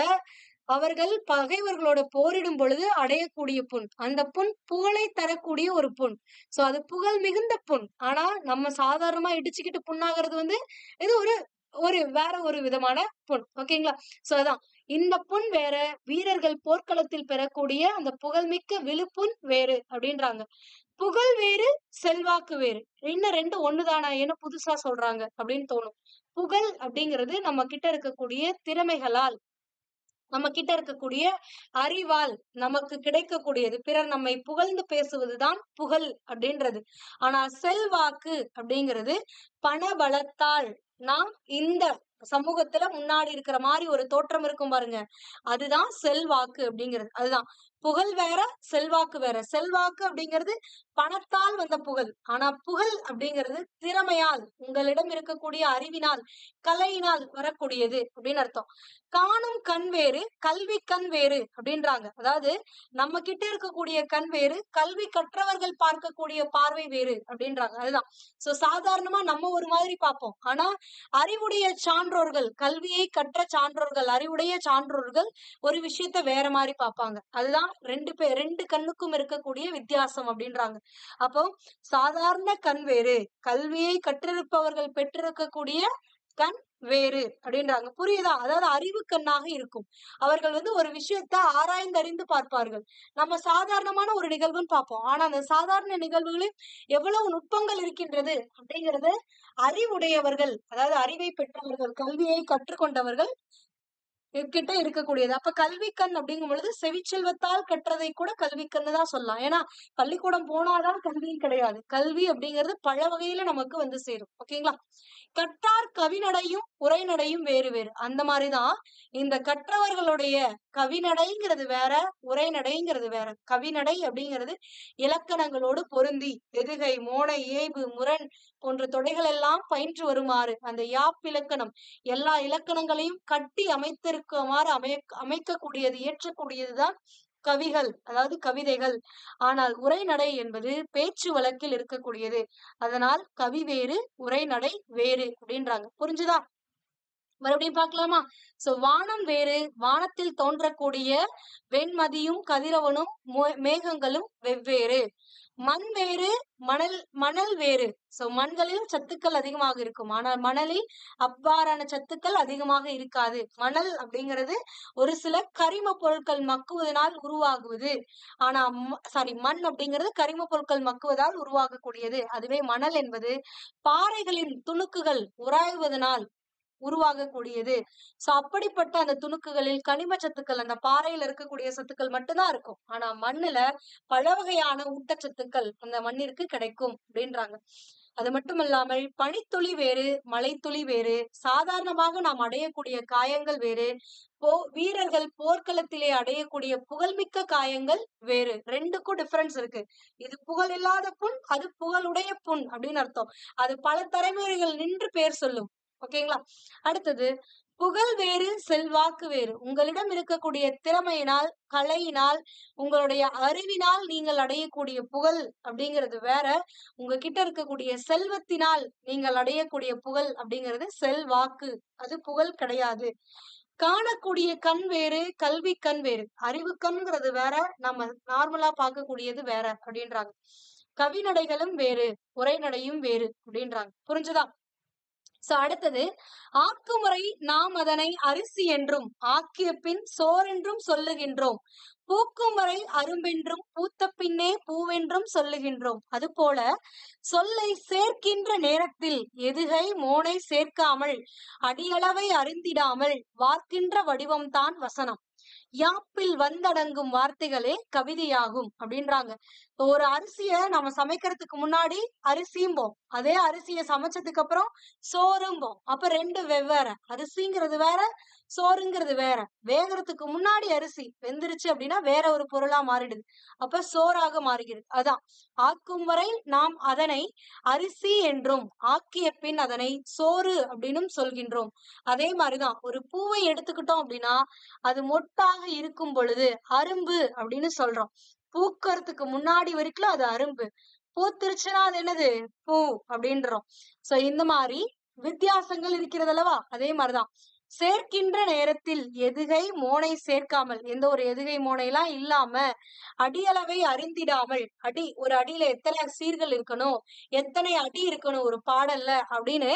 அவர்கள் பகைவர்களோட போரிடும் பொழுது அடையக்கூடிய புண். அந்த புண் புகழை தரக்கூடிய ஒரு புண். சோ அது புகழ் மிகுந்த புண். ஆனா நம்ம சாதாரணமா இடிச்சுக்கிட்டு புண்ணாகிறது இது ஒரு வேற ஒரு விதமான புண். ஓகேங்களா? சோ அதான் இந்த புண் வேற, வீரர்கள் போர்க்களத்தில் பெறக்கூடிய அந்த புகழ்மிக்க விழுப்புண் வேறு அப்படின்றாங்க. புகழ் வேறு செல்வாக்கு வேறு. இன்னும் ரெண்டு ஒண்ணுதானா, என்ன புதுசா சொல்றாங்க அப்படின்னு தோணும். புகழ் அப்படிங்கிறது நம்ம கிட்ட இருக்கக்கூடிய திறமைகளால், நம்ம கிட்ட இருக்கக்கூடிய அறிவால் நமக்கு கிடைக்கக்கூடியது, பிறர் நம்மை புகழ்ந்து பேசுவதுதான் புகழ் அப்படின்றது. ஆனா செல்வாக்கு அப்படிங்கிறது பண பலத்தால் நாம் இந்த சமூகத்துல முன்னாடி இருக்கிற மாதிரி ஒரு தோற்றம் இருக்கும் பாருங்க, அதுதான் செல்வாக்கு அப்படிங்கிறது. அதுதான் புகழ் வேற, செல்வாக்கு வேற. செல்வாக்கு அப்படிங்கிறது பணத்தால் வந்த புகழ். ஆனா புகழ் அப்படிங்கிறது திறமையால், உங்களிடம் இருக்கக்கூடிய அறிவினால், கலையினால் வரக்கூடியது அப்படின்னு அர்த்தம். காணும் கண் வேறு, கல்வி கண் வேறு அப்படின்றாங்க. அதாவது நம்ம கிட்ட இருக்கக்கூடிய கண் வேறு, கல்வி கற்றவர்கள் பார்க்கக்கூடிய பார்வை வேறு அப்படின்றாங்க. அதுதான். சோ சாதாரணமா நம்ம ஒரு மாதிரி பார்ப்போம். ஆனா அறிவுடைய சான்றோர்கள், கல்வியை கற்ற சான்றோர்கள், அறிவுடைய சான்றோர்கள் ஒரு விஷயத்த வேற மாதிரி பார்ப்பாங்க. அதுதான் ரெண்டு கண்ணுக்கும் இருக்கக்கூடிய வித்தியாசம் அப்படின்றாங்க. அப்போ சாதாரண கண் வேறு, கல்வியை கற்றிருப்பவர்கள் பெற்றிருக்கக்கூடிய கண் வேறு அப்படின்றாங்க. புரியுதா? அதாவது அறிவு கண்ணாக இருக்கும். அவர்கள் ஒரு விஷயத்த ஆராய்ந்து அறிந்து பார்ப்பார்கள். நம்ம சாதாரணமான ஒரு நிகழ்வுன்னு பார்ப்போம். ஆனா அந்த சாதாரண நிகழ்வுகளில் எவ்வளவு நுட்பங்கள் இருக்கின்றது அப்படிங்கறது அறிவுடையவர்கள், அதாவது அறிவை பெற்றவர்கள், கல்வியை கற்றுக்கொண்டவர்கள் கிட்ட இருக்கக்கூடியது. அப்ப கல்வி கண் அப்படிங்கும் பொழுது செவிச்செல்வத்தால் கற்றதை கூட கல்வி கண்ணு தான் சொல்லலாம். ஏன்னா பள்ளிக்கூடம் போனாதான் கல்வியும் கிடையாது. கல்வி அப்படிங்கிறது பல வகையில நமக்கு சேரும். ஓகேங்களா? கற்றார் கவிநடையும் உரைநடையும் வேறு வேறு. அந்த மாதிரிதான் இந்த கற்றவர்களுடைய கவிநடைங்கிறது வேற, உரைநடைங்கிறது வேற. கவிநடை அப்படிங்கிறது இலக்கணங்களோடு பொருந்தி எதுகை, மோனை, ஏய்பு, முரண் போன்ற தொடைகள் எல்லாம் பயின்று வருமாறு அந்த யாப்பிலக்கணம் எல்லா இலக்கணங்களையும் கட்டி அமைத்திருக்குமாறு அமைக்கக்கூடியது, இயற்றக்கூடியதுதான் கவிகள், அதாவது கவிதைகள். ஆனால் உரைநடை என்பது பேச்சு வழக்கில் இருக்கக்கூடியது. அதனால் கவி வேறு, உரைநடை வேறு அப்படின்றாங்க. புரிஞ்சுதா? மறுபடியும் பார்க்கலாமா? சோ வானம் வேறு, வானத்தில் தோன்றக்கூடிய வெண்மதியும் கதிரவனும் மேகங்களும் வெவ்வேறு. மண் வேறு, மணல் வேறு. சோ மண்களில் சத்துக்கள் அதிகமாக இருக்கும், ஆனால் மணலில் அவ்வாறான சத்துக்கள் அதிகமாக இருக்காது. மணல் அப்படிங்கிறது ஒரு சில கரிம பொருட்கள் மக்குவதனால் உருவாகுவது. ஆனா மண் அப்படிங்கிறது கரிம பொருட்கள் மக்குவதால் உருவாகக்கூடியது. அதுவே மணல் என்பது பாறைகளின் துணுக்குகள் உராய்வதனால் உருவாகக்கூடியது. சோ அப்படிப்பட்ட அந்த துணுக்குகளில் கனிம சத்துக்கள், அந்த பாறையில இருக்கக்கூடிய சத்துக்கள் மட்டும்தான் இருக்கும். ஆனா மண்ணுல பல வகையான ஊட்டச்சத்துக்கள் அந்த மண்ணிற்கு கிடைக்கும் அப்படின்றாங்க. அது மட்டுமல்லாமல் பனித்துளி வேறு, மழைத்துளி வேறு. சாதாரணமாக நாம் அடையக்கூடிய காயங்கள் வேறு, வீரர்கள் போர்க்களத்திலே அடையக்கூடிய புகழ்மிக்க காயங்கள் வேறு. ரெண்டுக்கும் டிஃபரன்ஸ் இருக்கு. இது புகழ் இல்லாத புண், அது புகழுடைய புண் அப்படின்னு அர்த்தம். அது பல தலைமுறைகள் நின்று பேர் சொல்லும். ஓகேங்களா? அடுத்தது புகழ் வேறு, செல்வாக்கு வேறு. உங்களிடம் இருக்கக்கூடிய திறமையினால், கலையினால், உங்களுடைய அறிவினால் நீங்கள் அடையக்கூடிய புகழ் அப்படிங்கிறது வேற. உங்ககிட்ட இருக்கக்கூடிய செல்வத்தினால் நீங்கள் அடையக்கூடிய புகழ் அப்படிங்கிறது செல்வாக்கு, அது புகழ் கிடையாது. காணக்கூடிய கண் வேறு, கல்வி கண் வேறு. அறிவு கண்ங்கிறது வேற, நம்ம நார்மலா பார்க்கக்கூடியது வேற அப்படின்றாங்க. கவிநடைகளும் வேறு, உரைநடையும் வேறு அப்படின்றாங்க. புரிஞ்சுதா? சோ அடுத்தது ஆக்குமுறை நாம் அதனை அரிசி என்றும் ஆக்கிய பின் சோறென்றும் சொல்லுகின்றோம். பூக்கும் வரை அரும்பென்றும் பூத்த பின்னே பூவென்றும் சொல்லுகின்றோம். அது போல சொல்லை சேர்க்கின்ற நேரத்தில் எதுகை மோனை சேர்க்காமல் அடியளவை அறிந்திடாமல் வார்க்கின்ற வடிவம்தான் வசனம். யாப்பில் வந்தடங்கும் வார்த்தைகளே கவிதையாகும் அப்படின்றாங்க. ஒரு அரிசிய நம்ம சமைக்கிறதுக்கு முன்னாடி அரிசியும்போம், அதே அரிசிய சமைச்சதுக்கு அப்புறம் சோறும்போம். அப்ப ரெண்டு வெவ்வேறு. அரிசிங்கிறது வேற, சோறுங்கிறது வேற. வேகறதுக்கு முன்னாடி அரிசி வெந்துருச்சு அப்படின்னா வேற ஒரு பொருளா மாறிடுது, அப்ப சோறாக மாறுகிறது. அதான் ஆக்கும் வரை நாம் அதனை அரிசி என்றும் ஆக்கிய பின் அதனை சோறு அப்படின்னு சொல்கின்றோம். அதே மாதிரிதான் ஒரு பூவை எடுத்துக்கிட்டோம் அப்படின்னா அது மொட்டாக இருக்கும் பொழுது அரும்பு அப்படின்னு சொல்றோம். பூக்கறதுக்கு முன்னாடி வரைக்கும் அது அரும்பு, பூத்திருச்சுன்னா அது என்னது? பூ அப்படின்றோம். சோ இந்த மாதிரி வித்தியாசங்கள் இருக்கிறது அல்லவா? அதே மாதிரிதான் சேர்க்கின்ற நேரத்தில் எதுகை மோனை சேர்க்காமல், எந்த ஒரு எதுகை மோனை எல்லாம் இல்லாம அடியளவை அறிந்திடாமல், ஒரு அடியில எத்தனை சீர்கள் இருக்கணும், எத்தனை அடி இருக்கணும் ஒரு பாடல்ல அப்படின்னு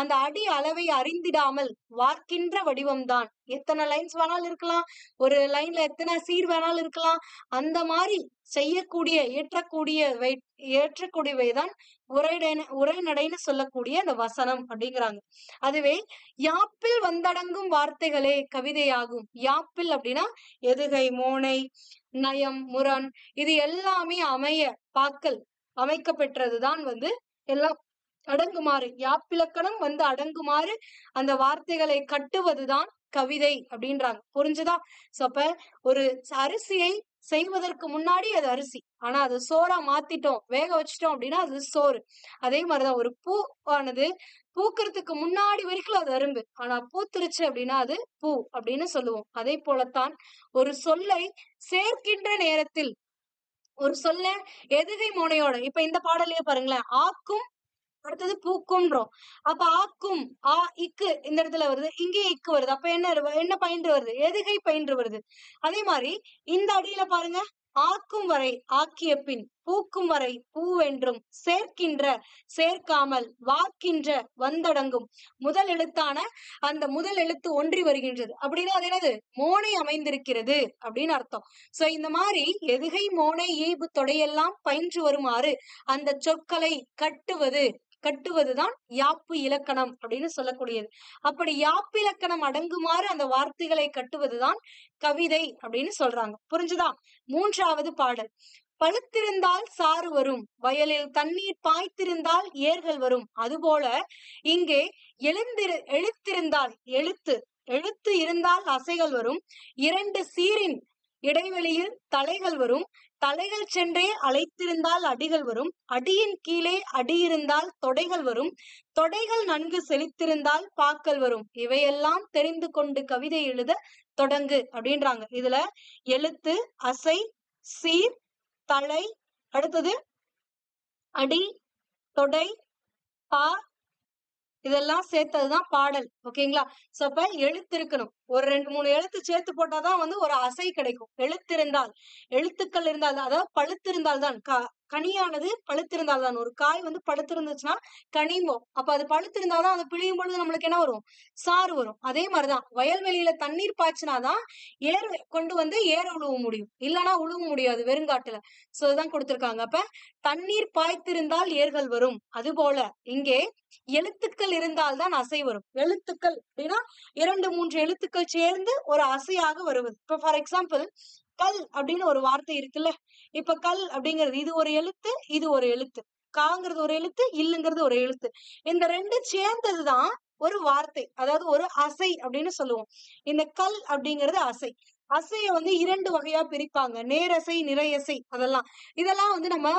அந்த அடி அளவை அறிந்திடாமல் வார்க்கின்ற வடிவம்தான். எத்தனை லைன்ஸ் வேணாலும் இருக்கலாம், ஒரு லைன்ல எத்தனை சீர் வேணாலும் இருக்கலாம். அந்த மாதிரி செய்யக்கூடிய ஏற்றக்கூடியவைதான் உரைநடைன்னு சொல்லக்கூடிய அந்த வசனம் அப்படிங்கிறாங்க. அதுவே யாப்பில் வந்தடங்கும் வார்த்தைகளே கவிதையாகும். யாப்பில் அப்படின்னா எதுகை, மோனை, நயம், முரண், இது எல்லாமே பாக்கள் அமைக்க பெற்றதுதான் எல்லாம் அடங்குமாறு, யாப்பிலக்கணம் அடங்குமாறு அந்த வார்த்தைகளை கட்டுவதுதான் கவிதை அப்படின்றாங்க. புரிஞ்சுதா? சோ அப்ப ஒரு அரிசியை செய்வதற்கு முன்னாடி அது அரிசி, ஆனா அது சோறா மாத்திட்டோம், வேக வச்சுட்டோம் அப்படின்னா அது சோறு. அதே மாதிரிதான் ஒரு பூ ஆனது பூக்கிறதுக்கு முன்னாடி வரைக்கும் அது அரும்பு, ஆனா பூத்துருச்சு அப்படின்னா அது பூ அப்படின்னு சொல்லுவோம். அதே போலத்தான் ஒரு சொல்லை சேர்க்கின்ற நேரத்தில் ஒரு சொல்ல எதுகை மோனையோட, இப்ப இந்த பாடலையே பாருங்களேன், ஆக்கும் அடுத்தது பூக்கும்ன்றோம். அப்ப ஆக்கும் இக்கு இந்த இடத்துல வருது, இங்கே இக்கு வருது. அப்ப என்ன பயின்று வருது? எதுகை பயின்று வருது. அதே மாதிரி இந்த அடியில பாருங்க, ஆக்கும் வரை ஆக்கிய பின், பூக்கும் வரை பூவென்றும், சேர்க்கின்ற சேர்க்காமல், வாக்கின்ற வந்தடங்கும். முதல் எழுத்தான அந்த முதல் எழுத்து ஒன்றி வருகின்றது அப்படின்னா அது என்னது? மோனை அமைந்திருக்கிறது அப்படின்னு அர்த்தம். சோ இந்த மாதிரி எதுகை மோனை ஈபு தொடையெல்லாம் பயின்று வருமாறு அந்த சொற்களை கட்டுவதுதான் யாப்பு இலக்கணம் அப்படின்னு சொல்லக்கூடியது. அப்படி யாப்பு இலக்கணம் அடங்குமாறு அந்த வார்த்தைகளை கட்டுவதுதான் கவிதை அப்படின்னு சொல்றாங்க. புரிஞ்சுதா? மூன்றாவது பாடல். பழுத்திருந்தால் சாறு வரும், வயலில் தண்ணீர் பாய்த்திருந்தால் ஏர்கள் வரும். அதுபோல இங்கே எழுத்திருந்தால் எழுத்து இருந்தால் அசைகள் வரும். இரண்டு சீரின் இடைவெளியில் தலைகள் வரும். தலைகள் சென்றே அழைத்திருந்தால் அடிகள் வரும். அடியின் கீழே அடி இருந்தால் தொடைகள் வரும். தொடைகள் நன்கு செழித்திருந்தால் பாக்கள் வரும். இவையெல்லாம் தெரிந்து கொண்டு கவிதை எழுத தொடங்கு அப்படின்றாங்க. இதுல எழுத்து, அசை, சீர், தலை, அடுத்தது அடி, தொடை, பா, இதெல்லாம் சேர்த்ததுதான் பாடல். ஓகேங்களா? சோ அப்ப எழுத்து இருக்கணும். ஒரு 2-3 எழுத்து சேர்த்து போட்டாதான் ஒரு அசை கிடைக்கும். எழுத்துக்கள் இருந்தால், அதாவது பழுத்திருந்தால் தான், கனியானது பழுத்திருந்தால் தான். ஒரு காய் பழுத்திருந்துச்சுன்னா கனிம்போம். அப்ப அது பழுத்திருந்தாதான் அதை பிழியும் பொழுது நம்மளுக்கு என்ன வரும்? சாறு வரும். அதே மாதிரிதான் வயல்வெளியில தண்ணீர் பாய்ச்சினாதான் ஏர் கொண்டு ஏர் உழுவ முடியும், இல்லைன்னா உழுவ முடியாது வெறுங்காட்டுல. சோ இதுதான் கொடுத்திருக்காங்க. அப்ப தண்ணீர் பாய்த்திருந்தால் ஏர்கள் வரும். அது போல இங்கே எழுத்துக்கள் இருந்தால் தான் அசை வரும். எழுத்துக்கள் அப்படின்னா 2-3 எழுத்துக்கள் சேர்ந்து ஒரு அசையாக வருவது. இப்ப ஃபார் எக்ஸாம்பிள் கல் அப்படின்னு ஒரு வார்த்தை இருக்குல்ல. இப்ப கல் அப்படிங்கிறது இது ஒரு எழுத்து, இது ஒரு எழுத்து. காங்கிறது ஒரு எழுத்து, இல்லுங்கிறது ஒரு எழுத்து. இந்த ரெண்டு சேர்ந்ததுதான் ஒரு வார்த்தை, அதாவது ஒரு அசை அப்படின்னு சொல்லுவோம். இந்த கல் அப்படிங்கிறது அசை. அசைய 2 வகையா பிரிப்பாங்க, நேரசை, நிறையசை. இதெல்லாம் நம்ம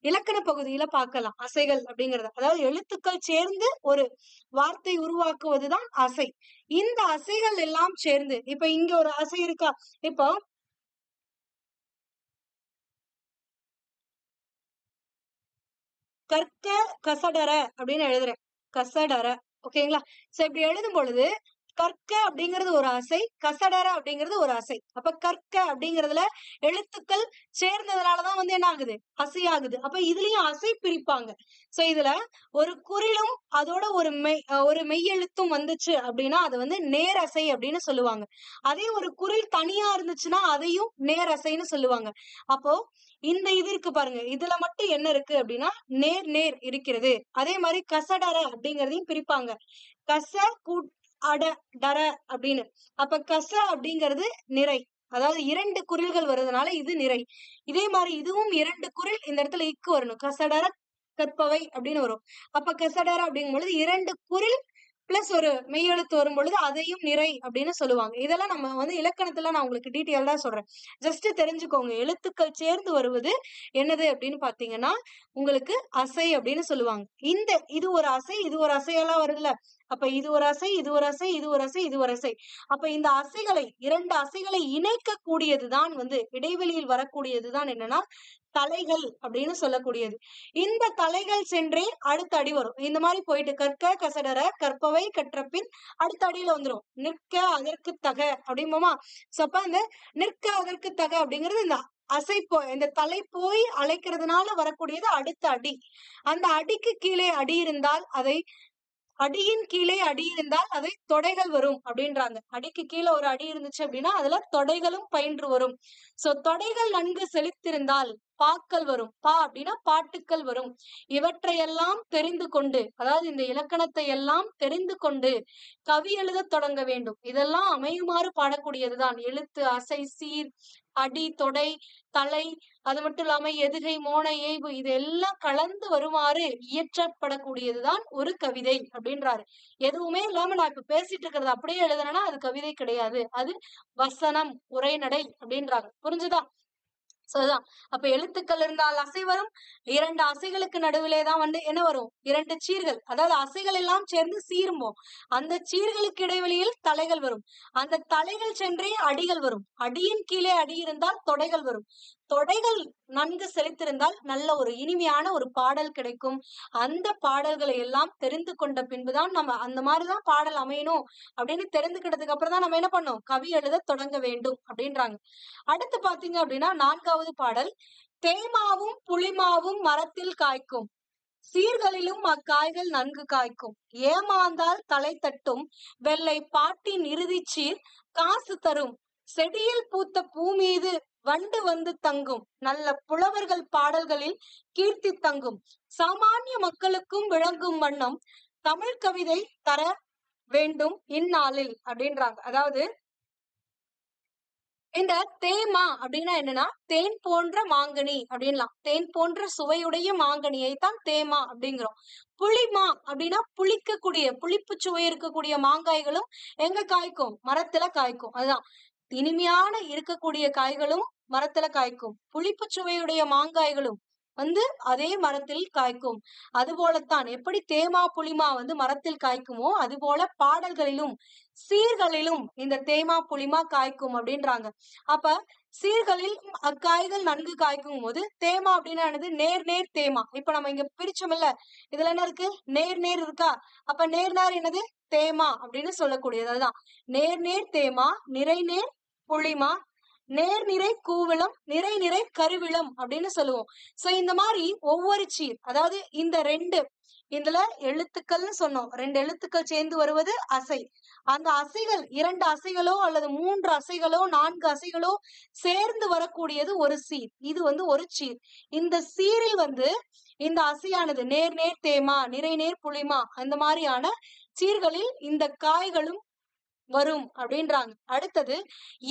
இலக்கண பகுதியில பார்க்கலாம். அசைகள் அப்படிங்கறது, அதாவது எழுத்துக்கள் சேர்ந்து ஒரு வார்த்தை உருவாக்குவதுதான் அசை. இந்த அசைகள் எல்லாம் சேர்ந்து, இப்ப இங்க ஒரு அசை இருக்கா? இப்போ கற்க கசடர அப்படின்னு எழுதுறேன். கசடர. ஓகேங்களா? சோ இப்படி எழுதும் பொழுது கற்க அப்படிங்கிறது ஒரு அசை, கசடர அப்படிங்கிறது ஒரு அசை. அப்ப கற்க அப்படிங்கிறதுல எழுத்துக்கள் சேர்ந்ததுனாலதான் என்ன ஆகுது? அசையாகுது. அப்ப இதுலயும் அசை பிரிப்பாங்க. சோ இதுல ஒரு குறிலும் அதோட ஒரு மெய்யெழுத்தும் வந்துச்சு அப்படின்னா அது நேரசை அப்படின்னு சொல்லுவாங்க. அதே ஒரு குறில் தனியா இருந்துச்சுன்னா அதையும் நேரசைன்னு சொல்லுவாங்க. அப்போ இந்த இது இருக்கு பாருங்க, இதுல மட்டும் என்ன இருக்கு அப்படின்னா நேர் இருக்கிறது. அதே மாதிரி கசடர அப்படிங்கறதையும் பிரிப்பாங்க. கச அட டர அப்படின்னு. அப்ப கச அப்படிங்கிறது நிறை, அதாவது 2 குரில்கள் வருதுனால இது நிறை. இதே மாதிரி இதுவும் 2 குரில், இந்த இடத்துல இக்கு வரணும். கசடர கற்பவை அப்படின்னு வரும். அப்ப கசடர அப்படிங்கும் பொழுது 2 குரில் பிளஸ் ஒரு மெய்யெழுத்து வரும் பொழுது அதையும் நிறை அப்படின்னு சொல்லுவாங்க. இதெல்லாம் நம்ம இலக்கணத்துல நான் உங்களுக்கு டீட்டெயில்டா சொல்றேன். ஜஸ்ட் தெரிஞ்சுக்கோங்க. எழுத்துக்கள் சேர்ந்து வருவது என்னது அப்படின்னு பாத்தீங்கன்னா உங்களுக்கு அசை அப்படின்னு சொல்லுவாங்க. இது ஒரு அசை, இது ஒரு அசையெல்லாம் வருதுல. அப்ப இது ஒரு அசை, இது ஒரு அசை, இது ஒரு அசை, இது ஒரு அசை. அப்ப இந்த அசைகளை 2 அசைகளை இணைக்க கூடியதுதான் இடைவெளியில் வரக்கூடியதுதான் என்னன்னா தலைகள் அப்படின்னு சொல்லக்கூடியது. இந்த தலைகள் சென்றே அடுத்த அடி வரும். இந்த மாதிரி போயிட்டு கற்க கசடர கற்பவை கற்றபின் அடுத்த அடியில வந்துரும். நிற்க அதற்கு தக அப்படிம்போமா. சோ அப்ப இந்த நிற்க அதற்கு தக அப்படிங்கிறது இந்த தலை போய் அழைக்கிறதுனால வரக்கூடியது அடுத்த அடி. அந்த அடிக்கு கீழே அடி இருந்தால் அடியின் கீழே அடி இருந்தால் அதை தொடைகள் வரும் அப்படின்றாங்க. அடிக்கு கீழே ஒரு அடி இருந்துச்சு அப்படின்னா அதுல தொடைகளும் பயின்று வரும். சோ தொடைகள் நன்கு செழித்திருந்தால் பாக்கள் வரும். பா அப்படின்னா பாட்டுக்கள் வரும். இவற்றையெல்லாம் தெரிந்து கொண்டு, அதாவது இந்த இலக்கணத்தை எல்லாம் தெரிந்து கொண்டு கவி எழுத தொடங்க வேண்டும். இதெல்லாம் அமையுமாறு பாடக்கூடியதுதான் எழுத்து, அசை, சீர், அடி, தொடை, தலை, அது மட்டும் இல்லாம எதுகை, மோனை, ஏய்பு இதெல்லாம் கலந்து வருமாறு இயற்றப்படக்கூடியதுதான் ஒரு கவிதை அப்படின்றாரு. எதுவுமே இல்லாம நான் இப்ப பேசிட்டு இருக்கிறது அப்படியே எழுதுனா அது கவிதை கிடையாது, அது வசனம், உரைநடை அப்படின்றாங்க. புரிஞ்சுதா? அப்ப எழுத்துக்கள் இருந்தால் அசை வரும். 2 அசைகளுக்கு நடுவிலேதான் என்ன வரும்? 2 சீர்கள், அதாவது அசைகள் எல்லாம் சேர்ந்து சீரும்போம். அந்த சீர்களுக்கு இடைவெளியில் தலைகள் வரும். அந்த தலைகள் சென்றே அடிகள் வரும். அடியின் கீழே அடி இருந்தால் தொடைகள் வரும். தொடைகள் நன்கு செலுத்திருந்தால் நல்ல ஒரு இனிமையான ஒரு பாடல் கிடைக்கும். அந்த பாடல்களை எல்லாம் தெரிந்து கொண்ட பின்புதான் நம்ம அந்த மாதிரிதான் பாடல் அமையணும் அப்படின்னு தெரிந்துக்கிட்டதுக்கு அப்புறம் தான் நம்ம என்ன பண்ணோம், கவி எழுத தொடங்க வேண்டும் அப்படின்றாங்க. அடுத்து பாத்தீங்க அப்படின்னா 4வது பாடல், தேமாவும் புளிமாவும் மரத்தில் காய்க்கும், சீர்களிலும் அக்காய்கள் நன்கு காய்க்கும், ஏமாந்தால் தலை தட்டும், வெள்ளை பாட்டின் இறுதிச் சீர் காசு தரும், செடியில் பூத்த பூ மீது வண்டு வந்து தங்கும், நல்ல புலவர்கள் பாடல்களில் கீர்த்தி தங்கும், சாமானிய மக்களுக்கும் விளங்கும் வண்ணம் தமிழ் கவிதை தர வேண்டும் இந்நாளில் அப்படின்றாங்க. அதாவது இந்த தேமா அப்படின்னா என்னன்னா, தேன் போன்ற மாங்கனி அப்படின்லாம், தேன் போன்ற சுவையுடைய மாங்கனியை தான் தேமா அப்படிங்கிறோம். புளிமா அப்படின்னா புளிக்கக்கூடிய புளிப்பு சுவை இருக்கக்கூடிய மாங்காய்களும் எங்க காய்க்கும், மரத்துல காய்க்கும். அதுதான் இனிமையான இருக்கக்கூடிய காய்களும் மரத்துல காய்க்கும், புளிப்பு சுவையுடைய மாங்காய்களும் அதே மரத்தில் காய்க்கும். அது போலத்தான் எப்படி தேமா புளிமா மரத்தில் காய்க்குமோ அது போல பாடல்களிலும் சீர்களிலும் இந்த தேமா புளிமா காய்க்கும் அப்படின்றாங்க. அப்ப சீர்களில் அக்காய்கள் நன்கு காய்க்கும் போது தேமா அப்படின்னா என்னது, நேர் நேர் தேமா. இப்ப நம்ம இங்க பிரிச்சோம்ல, இதுல என்ன இருக்கு, நேர் நேர் இருக்கா, அப்ப நேர் நேர் என்னது, தேமா அப்படின்னு சொல்லக்கூடியது. அதுதான் நேர் நேர் தேமா, நிறை நேர் புளிமா, நேர் நிறை கூவிளம், நிறை நிறை கருவிளம் அப்படின்னு சொல்லுவோம். சோ இந்த மாதிரி ஒவ்வொரு சீர், அதாவது இந்த இதுல எழுத்துக்கள்னு சொன்னோம், 2 எழுத்துக்கள் சேர்ந்து வருவது அசை. அந்த அசைகள் 2 அசைகளோ அல்லது 3 அசைகளோ 4 அசைகளோ சேர்ந்து வரக்கூடியது ஒரு சீர். இது ஒரு சீர். இந்த சீரில் இந்த அசையானது நேர் நேர் தேமா, நிறை நேர் புளிமா, அந்த மாதிரியான சீர்களில் இந்த காய்களும் வரும் அப்படின்றாங்க. அடுத்தது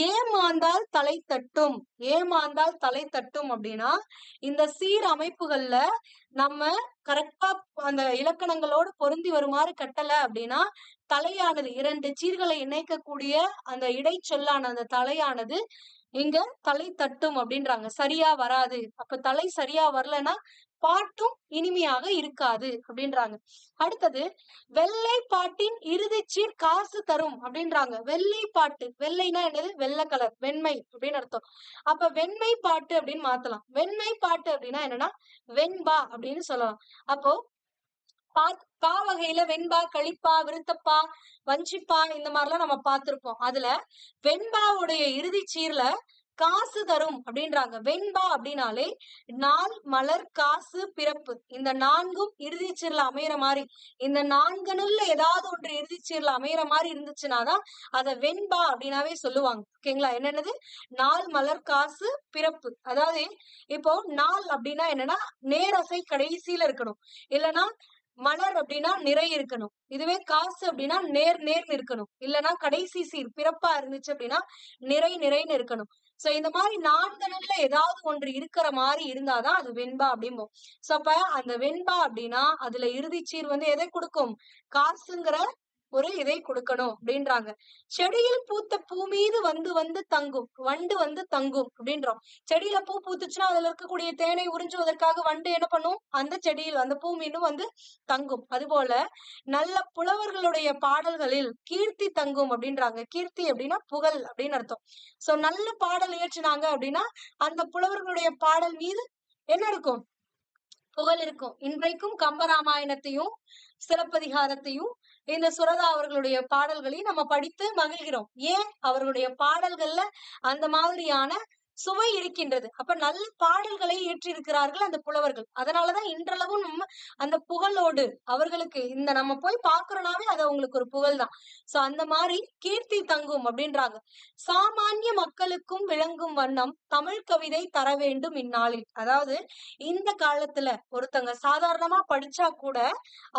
ஏமாந்தால் தலை தட்டும். ஏமாந்தால் தலை தட்டும் அப்படின்னா இந்த சீர் அமைப்புகள்ல நம்ம கரெக்டா அந்த இலக்கணங்களோடு பொருந்தி வருமாறு கட்டல அப்படின்னா தலையானது 2 சீர்களை இணைக்கக்கூடிய அந்த இடைச்சொல்லான அந்த தலையானது இங்க தலை தட்டும் அப்படின்றாங்க, சரியா வராது. அப்ப தலை சரியா வரலன்னா பாட்டும் இனிமையாக இருக்காது அப்படின்றாங்க. அடுத்தது வெள்ளை பாட்டின் இறுதிச்சீர் காசு தரும் அப்படின்றாங்க. வெள்ளை பாட்டு, வெள்ளைனா என்னது, வெள்ளை கலர், வெண்மை அப்படின்னு அர்த்தம். அப்ப வெண்மை பாட்டு அப்படின்னு மாத்தலாம். வெண்மை பாட்டு அப்படின்னா என்னன்னா வெண்பா அப்படின்னு சொல்லலாம். அப்போ பா வகையில வெண்பா, களிப்பா, விருத்தப்பா, வஞ்சிப்பா இந்த மாதிரிலாம் நம்ம பார்த்திருப்போம். அதுல வெண்பாவுடைய இறுதி சீர்ல காசு தரும் அப்படின்றாங்க. வெண்பா அப்படின்னாலே நாள், மலர், காசு, பிறப்பு, இந்த 4ம் இறுதி சீர்ல அமையிற மாதிரி, இந்த 4னுள்ள ஏதாவது ஒன்று இறுதி சீர்ல அமையிற மாதிரி இருந்துச்சுன்னாதான் அத வெண்பா அப்படின்னாவே சொல்லுவாங்க. ஓகேங்களா? என்னென்னது, நாள், மலர், காசு, பிறப்பு. அதாவது இப்போ நாள் அப்படின்னா என்னன்னா நேரசை கடைசியில இருக்கணும், இல்லைன்னா மலர் அப்படின்னா நிறை இருக்கணும், இதுவே காசு அப்படின்னா நேர் நேர்னு இருக்கணும், இல்லைன்னா கடைசி சீர் பிறப்பா இருந்துச்சு அப்படின்னா நிறை நிறைன்னு இருக்கணும். சோ இந்த மாதிரி 4ல ஏதாவது ஒன்று இருக்கிற மாதிரி இருந்தாதான் அது வெண்பா அப்படிம்போம். சோ அப்ப அந்த வெண்பா அப்படின்னா அதுல இறுதி சீர் எதை கொடுக்கும், காசுங்கிற ஒரு இதை கொடுக்கணும் அப்படின்றாங்க. செடியில் பூத்த பூ மீது தங்கும், வண்டு தங்கும் அப்படின்றோம். செடியில பூ பூத்துச்சுன்னா அதுல இருக்கக்கூடிய தேனை உறிஞ்சுவதற்காக வண்டு என்ன பண்ணும், அந்த செடியில் அந்த பூ மீது தங்கும். அதுபோல நல்ல புலவர்களுடைய பாடல்களில் கீர்த்தி தங்கும் அப்படின்றாங்க. கீர்த்தி அப்படின்னா புகழ் அப்படின்னு அர்த்தம். சோ நல்ல பாடல் இயற்றினாங்க அப்படின்னா அந்த புலவர்களுடைய பாடல் மீது என்ன இருக்கும், புகழ் இருக்கும். இன்றைக்கும் கம்பராமாயணத்தையும் சிலப்பதிகாரத்தையும் இந்த சுரதா அவர்களுடைய பாடல்களையும் நம்ம படித்து மகிழ்கிறோம். ஏன், அவர்களுடைய பாடல்கள்ல அந்த மாதிரியான சுவை இருக்கின்றது. அப்ப நல்ல பாடல்களை இயற்றியிருக்கிறார்கள் அந்த புலவர்கள். அதனாலதான் இன்றளவும் நம்ம அந்த புகழோடு அவர்களுக்கு இந்த நம்ம போய் பாக்குறோம்னாவே அது அவங்களுக்கு ஒரு புகழ் தான். சோ அந்த மாதிரி கீர்த்தி தங்கும் அப்படின்றாங்க. சாமானிய மக்களுக்கும் விளங்கும் வண்ணம் தமிழ் கவிதை தர வேண்டும் இந்நாளில். அதாவது இந்த காலத்துல ஒருத்தங்க சாதாரணமா படிச்சா கூட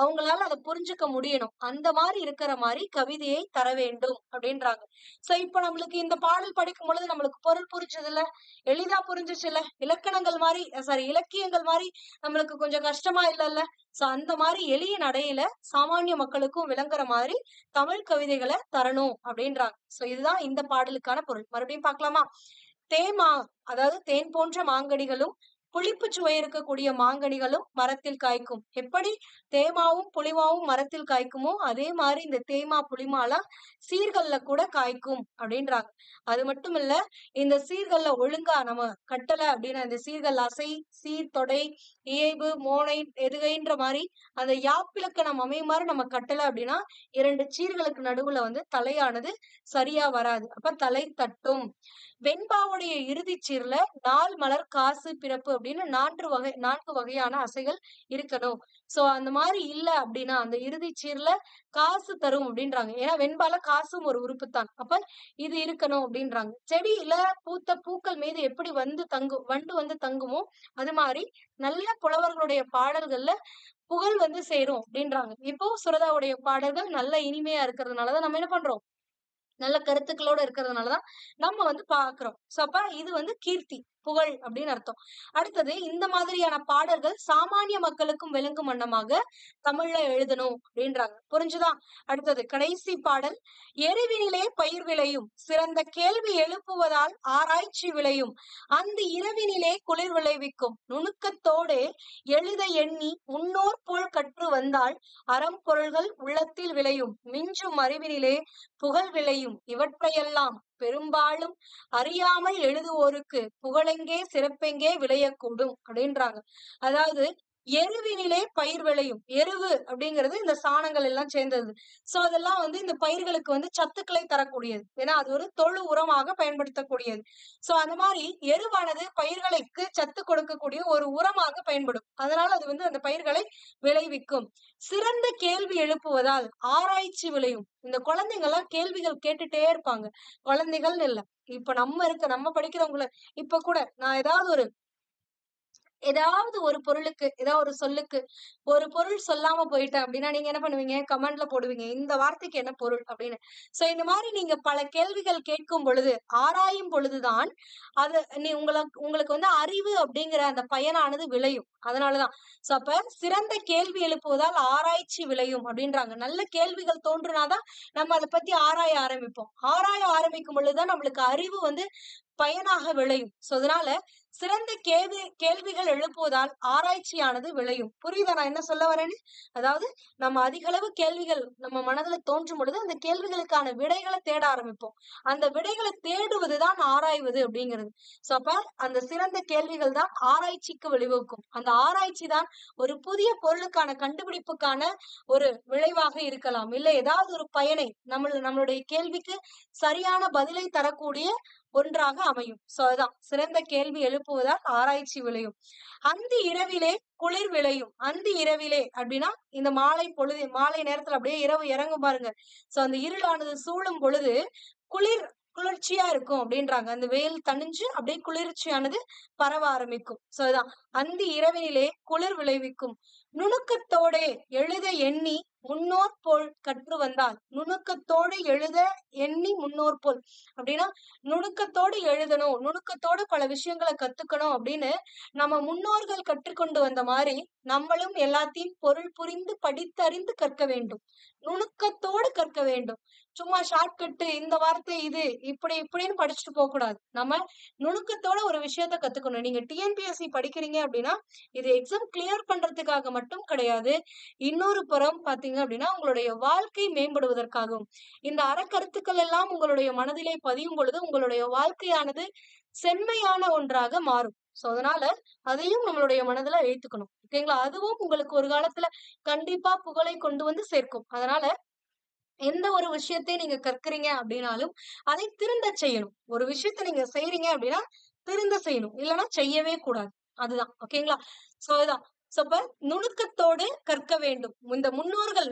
அவங்களால அதை புரிஞ்சுக்க முடியணும், அந்த மாதிரி இருக்கிற மாதிரி கவிதையை தர வேண்டும் அப்படின்றாங்க. சோ இப்ப நம்மளுக்கு இந்த பாடல் படிக்கும் பொழுது நம்மளுக்கு பொருள் புரிஞ்சது இல்ல, எளிதா புரிஞ்சிச்சு இல்ல, இலக்கணங்கள் மாதிரி சாரி இலக்கியங்கள் மாதிரி நம்மளுக்கு கொஞ்சம் கஷ்டமா இல்ல. சோ அந்த மாதிரி எளிய நடையில சாமானிய மக்களுக்கும் விளங்குற மாதிரி தமிழ் கவிதைகளை தரணும் அப்படின்றாங்க. சோ இதுதான் இந்த பாடலுக்கான பொருள். மறுபடியும் பார்க்கலாமா? தேமா, அதாவது தேன் போன்ற மாங்கனிகளும் புளிப்பு சுவை இருக்கக்கூடிய மாங்கனிகளும் மரத்தில் காய்க்கும். எப்படி தேமாவும் புளிமாவும் மரத்தில் காய்க்குமோ அதே மாதிரி இந்த தேமா புளிமாலாம் சீர்கள்ல கூட காய்க்கும் அப்படின்றாங்க. அது மட்டும் இல்ல, இந்த சீர்கள்ல ஒழுங்கா நம்ம கட்டல அப்படின்னா, இந்த சீர்கள் அசை, சீர், தொடை, இயைபு, மோனை, எதுகைன்ற மாதிரி அந்த யாப்பிலக்கணம் அமையும் மாதிரி நம்ம கட்டல அப்படின்னா 2 சீர்களுக்கு நடுவுல வந்து தலையானது சரியா வராது. அப்ப தலை தட்டும். வெண்பாவுடைய இறுதிச் சீர்ல நாள், மலர், காசு, பிறப்பு அப்படின்னு 4 வகையான அசைகள் இருக்கணும். சோ அந்த மாதிரி இல்ல அப்படின்னா அந்த இறுதிச் சீர்ல காசு தரும் அப்படின்றாங்க. ஏன்னா வெண்பால காசும் ஒரு உறுப்புத்தான். அப்ப இது இருக்கணும் அப்படின்றாங்க. செடியில பூத்த பூக்கள் மீது எப்படி வண்டு வந்து தங்குமோ அது மாதிரி நல்ல புலவர்களுடைய பாடல்கள்ல புகழ் வந்து சேரும் அப்படின்றாங்க. இப்போ சுரதாவுடைய பாடல்கள் நல்ல இனிமையா இருக்கிறதுனாலதான் நம்ம என்ன பண்றோம், நல்ல கருத்துக்களோட இருக்கிறதுனாலதான் நம்ம வந்து பாக்குறோம். சோ அப்ப இது வந்து கீர்த்தி, புகழ் அப்படின்னு அர்த்தம். அடுத்தது, இந்த மாதிரியான பாடல்கள் சாமானிய மக்களுக்கும் விளங்கும் வண்ணமாக தமிழ்ல எழுதணும் அப்படின்றாங்க. புரிஞ்சுதா? அடுத்தது கடைசி பாடல். எருவினிலே பயிர் விளையும், சிறந்த கேள்வி எழுப்புவதால் ஆராய்ச்சி விளையும், அந்த இரவினிலே குளிர் விளைவிக்கும், நுணுக்கத்தோடு எழுத எண்ணி முன்னோர் போல் கற்று வந்தால் அறம்பொருள்கள் உள்ளத்தில் விளையும், மிஞ்சும் அறிவினிலே புகழ் விளையும், இவற்றையெல்லாம் பெரும்பாலும் அறியாமல் எழுதுவோருக்கு புகழெங்கே சிறப்பெங்கே விளையக்கூடும் அப்படின்றாங்க. அதாவது எருவினிலே பயிர் விளையும். எருவு அப்படிங்கிறது இந்த சாணங்கள் எல்லாம் சேர்ந்தது. சோ அதெல்லாம் வந்து இந்த பயிர்களுக்கு வந்து சத்துக்களை தரக்கூடியது. ஏன்னா அது ஒரு தொழு உரமாக பயன்படுத்தக்கூடியது. சோ அந்த மாதிரி எருவானது பயிர்களுக்கு சத்து கொடுக்கக்கூடிய ஒரு உரமாக பயன்படும். அதனால அது வந்து அந்த பயிர்களை விளைவிக்கும். சிறந்த கேள்வி எழுப்புவதால் ஆராய்ச்சி விளையும். இந்த குழந்தைங்க எல்லாம் கேள்விகள் கேட்டுட்டே இருப்பாங்க. குழந்தைகள்னு இல்ல, இப்ப நம்ம படிக்கிறவங்கள இப்ப கூட நான் ஏதாவது ஒரு பொருளுக்கு, ஏதாவது ஒரு சொல்லுக்கு ஒரு பொருள் சொல்லாம போயிட்டேன் அப்படின்னா நீங்க என்ன பண்ணுவீங்க, கமெண்ட்ல போடுவீங்க இந்த வார்த்தைக்கு என்ன பொருள் அப்படின்னு. சோ இந்த மாதிரி நீங்க பல கேள்விகள் கேட்கும் பொழுது, ஆராயும் பொழுதுதான் அது உங்களுக்கு வந்து அறிவு அப்படிங்கிற அந்த பயனானது விளையும். அதனாலதான் சோ அப்ப சிறந்த கேள்வி எழுப்புவதால் ஆராய்ச்சி விளையும் அப்படின்றாங்க. நல்ல கேள்விகள் தோன்றுனாதான் நம்ம அதை பத்தி ஆராய ஆரம்பிப்போம். ஆராய ஆரம்பிக்கும் பொழுதுதான் நம்மளுக்கு அறிவு வந்து பயனாக விளையும். சோ அதனால சிறந்த கேள்விகள் எழுப்புவதால் ஆராய்ச்சியானது விளையும். புரியுதா நான் என்ன சொல்ல வரேன்னு? அதாவது நம்ம அதிக அளவு கேள்விகள் நம்ம மனதுல தோன்றும் பொழுது அந்த கேள்விகளுக்கான விடைகளை தேட ஆரம்பிப்போம். அந்த விடைகளை தேடுவதுதான் ஆராய்வது அப்படிங்கிறது. சோ அப்ப அந்த சிறந்த கேள்விகள் தான் ஆராய்ச்சிக்கு வழிவகுக்கும். அந்த ஆராய்ச்சி தான் ஒரு புதிய பொருளுக்கான கண்டுபிடிப்புக்கான ஒரு விளைவாக இருக்கலாம். இல்ல ஏதாவது ஒரு பயனை நம்மளுடைய கேள்விக்கு சரியான பதிலை தரக்கூடிய ஒன்றாக அமையும். சோ அதுதான் சிறந்த கேள்வி எழுப்புவதால் ஆராய்ச்சி விளையும். அந்தி இரவிலே குளிர் விளையும். அந்தி இரவிலே அப்படின்னா இந்த மாலை நேரத்துல அப்படியே இரவு இறங்கும் பாருங்க. சோ அந்த இருளானது சூழும் பொழுது குளிர்ச்சியா இருக்கும் அப்படின்றாங்க. அந்த வெயில் தணிஞ்சு அப்படியே குளிர்ச்சியானது பரவ ஆரம்பிக்கும். சோ அதுதான் அந்தி இரவினிலே குளிர் விளைவிக்கும். நுணுக்கத்தோட எழுத எண்ணி முன்னோர் போல் கற்று வந்தால், நுணுக்கத்தோடு எழுத எண்ணி முன்னோர் போல் அப்படின்னா நுணுக்கத்தோடு எழுதணும், நுணுக்கத்தோடு பல விஷயங்களை கத்துக்கணும் அப்படின்னு நம்ம முன்னோர்கள் கற்றுக்கொண்டு வந்த மாதிரி நம்மளும் எல்லாத்தையும் பொருள் புரிந்து படித்தறிந்து கற்க வேண்டும். நுணுக்கத்தோடு கற்க வேண்டும். சும்மா ஷார்ட்கட்டு இந்த வார்த்தை இது இப்படின்னு படிச்சுட்டு போக கூடாது. நம்ம நுணுக்கத்தோட ஒரு விஷயத்த கத்துக்கணும். நீங்க டிஎன்பிஎஸ்சி படிக்கிறீங்க அப்படின்னா இது எக்ஸாம் கிளியர் பண்றதுக்காக மட்டும் கிடையாது. இன்னொரு புறம் பாத்தீங்க அப்படின்னா உங்களுடைய வாழ்க்கை மேம்படுவதற்காகவும். இந்த அறக்கருத்துக்கள் எல்லாம் உங்களுடைய மனதிலே பதியும் பொழுது உங்களுடைய வாழ்க்கையானது செம்மையான ஒன்றாக மாறும். சோ அதனால அதையும் நம்மளுடைய மனதுல வைத்துக்கணும். ஓகேங்களா? அதுவும் உங்களுக்கு ஒரு காலத்துல கண்டிப்பா புகழை கொண்டு வந்து சேர்க்கும். அதனால எந்த ஒரு விஷயத்தை நீங்க கற்கிறீங்க அப்படின்னாலும் அதை திருந்த செய்யணும். ஒரு விஷயத்த நீங்க செய்றீங்க அப்படின்னா திருந்த செய்யணும், இல்லைன்னா செய்யவே கூடாது. அதுதான். ஓகேங்களா? சோ அதுதான். சோ அப்ப நுணுக்கத்தோடு கற்க வேண்டும். இந்த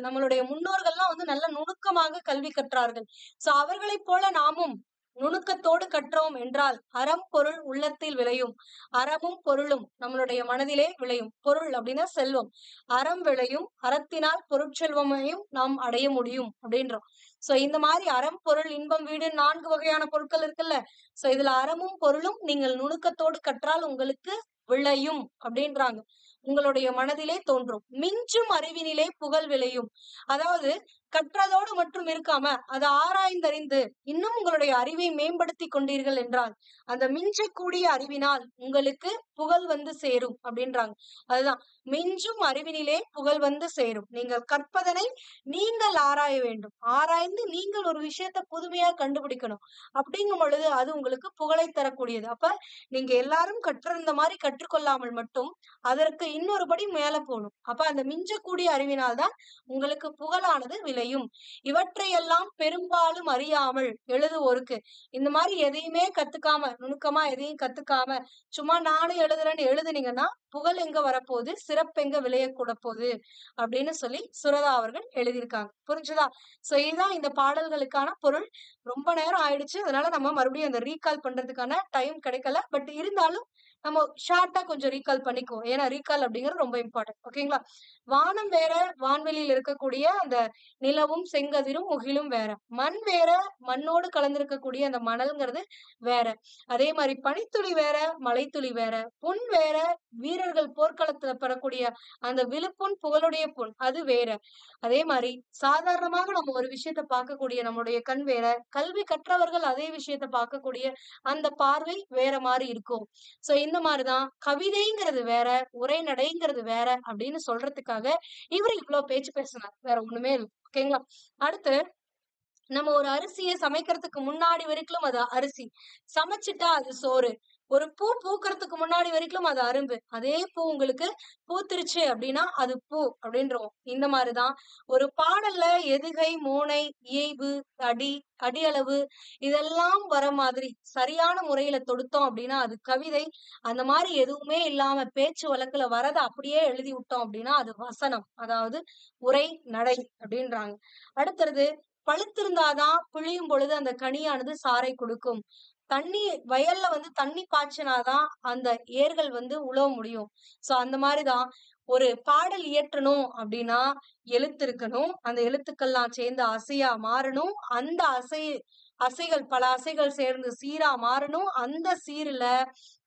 நம்மளுடைய முன்னோர்கள்லாம் வந்து நல்ல நுணுக்கமாக கல்வி கற்றார்கள். சோ அவர்களைப் போல நாமும் நுணுக்கத்தோடு கற்றோம் என்றால் அறம் பொருள் உள்ளத்தில் விளையும். அறமும் பொருளும் நம்மளுடைய மனதிலே விளையும். பொருள் அப்படின்னா செல்வம். அறம் விளையும். அறத்தினால் பொருட்செல்வமையும் நாம் அடைய முடியும் அப்படின்றோம். சோ இந்த மாதிரி அறம் பொருள் இன்பம் வீடு 4 வகையான பொருட்கள் இருக்குல்ல. சோ இதுல அறமும் பொருளும் நீங்கள் நுணுக்கத்தோடு கற்றால் உங்களுக்கு விளையும் அப்படின்றாங்க. உங்களுடைய மனதிலே தோன்றும். மிஞ்சும் அறிவினிலே புகழ் விளையும். அதாவது கற்றதோடு மட்டும் இருக்காம அதை ஆராய்ந்தறிந்து இன்னும் உங்களுடைய அறிவை மேம்படுத்தி கொண்டீர்கள் என்றால் அந்த மிஞ்சக்கூடிய அறிவினால் உங்களுக்கு புகழ் வந்து சேரும் அப்படின்றாங்க. அதுதான் மிஞ்சும் அறிவினிலே புகழ் வந்து சேரும். நீங்கள் கற்பதனை நீங்கள் ஆராய வேண்டும். ஆராய்ந்து நீங்கள் ஒரு விஷயத்த புதுமையா கண்டுபிடிக்கணும். அப்படிங்கும் பொழுது அது உங்களுக்கு புகழை தரக்கூடியது. அப்ப நீங்க எல்லாரும் கற்றிருந்த மாதிரி கற்றுக்கொள்ளாமல் மட்டும் அதற்கு இன்னொரு படி மேல போகணும். அப்ப அந்த மிஞ்சக்கூடிய அறிவினால் தான் உங்களுக்கு புகழானது விளையும். இவற்றையெல்லாம் பெரும்பாலும் அறியாமல் எழுதுவோருக்கு இந்த மாதிரி எதையுமே கத்துக்காம நுணுக்கமா எதையும் கத்துக்காம சும்மா நானும் எழுதுறேன்னு எழுதுனீங்கன்னா புகழ் எங்க வரப்போகுது, சிறப்பு எங்க விளையக்கூட போகுது அப்படின்னு சொல்லி சுரதா அவர்கள் எழுதியிருக்காங்க. புரிஞ்சுதா? சோ இதுதான் இந்த பாடல்களுக்கான பொருள். ரொம்ப நேரம் ஆயிடுச்சு, அதனால நம்ம மறுபடியும் அந்த ரீகால் பண்றதுக்கான டைம் கிடைக்கல. பட் இருந்தாலும் நம்ம ஷார்ட்டா கொஞ்சம் ரீகால் பண்ணிக்குவோம். ஏன்னா ரீகால் அப்படிங்கிறது ரொம்ப இம்பார்ட்டன்ட். ஓகேங்களா? வானம் வேற, வான்வெளியில் இருக்கக்கூடிய அந்த நிலவும் செங்கதிரும் முகிலும் வேற, மண் வேற, மண்ணோடு கலந்திருக்கக்கூடிய அந்த மணல்ங்கிறது வேற, அதே மாதிரி பனித்துளி வேற, மலைத்துளி வேற, புண் வேற, வீரர்கள் போர்க்களத்துல பெறக்கூடிய அந்த விழுப்புண், புகழுடைய புண் அது வேற. அதே மாதிரி சாதாரணமாக நம்ம ஒரு விஷயத்த பார்க்கக்கூடிய நம்மளுடைய கண் வேற, கல்வி கற்றவர்கள் அதே விஷயத்த பார்க்கக்கூடிய அந்த பார்வை வேற மாதிரி இருக்கும். சோ இந்த மாதிரிதான் கவிதைங்கிறது வேற, உரைநடைங்கிறது வேற அப்படின்னு சொல்றதுக்காக இவரு இவ்வளவு பேச்சு பேசினார். வேற ஒண்ணுமே இல்லை. ஓகேங்களா? அடுத்து நம்ம ஒரு அரிசியை சமைக்கிறதுக்கு முன்னாடி வரைக்கும் அது அரிசி, சமைச்சிட்டா அது சோறு. ஒரு பூ பூக்கறதுக்கு முன்னாடி வரைக்கும் அது அரும்பு, அதே பூ உங்களுக்கு பூத்திருச்சு அப்படின்னா அது பூ அப்படின்றோம். இந்த மாதிரிதான் ஒரு பாடல்ல எதுகை, மோனை, இயைபு, அடி, அடியளவு இதெல்லாம் வர மாதிரி சரியான முறையில தொடுத்தோம் அப்படின்னா அது கவிதை. அந்த மாதிரி எதுவுமே இல்லாம பேச்சு வழக்குல வரதை அப்படியே எழுதி விட்டோம் அப்படின்னா அது வசனம், அதாவது உரை நடை அப்படின்றாங்க. அடுத்தது பழுத்திருந்தாதான் பிழியும் பொழுது அந்த கனியானது சாறை கொடுக்கும். தண்ணி வயல்ல வந்து தண்ணி பாய்ச்சினாதான் அந்த ஏர்கள் வந்து உழவ முடியும். சோ அந்த மாதிரிதான் ஒரு பாடல் இயற்றணும் அப்படின்னா எழுத்து இருக்கணும். அந்த எழுத்துக்கள்லாம் சேர்ந்து அசையா மாறணும். அந்த அசைகள் பல அசைகள் சேர்ந்து சீரா மாறணும். அந்த சீருல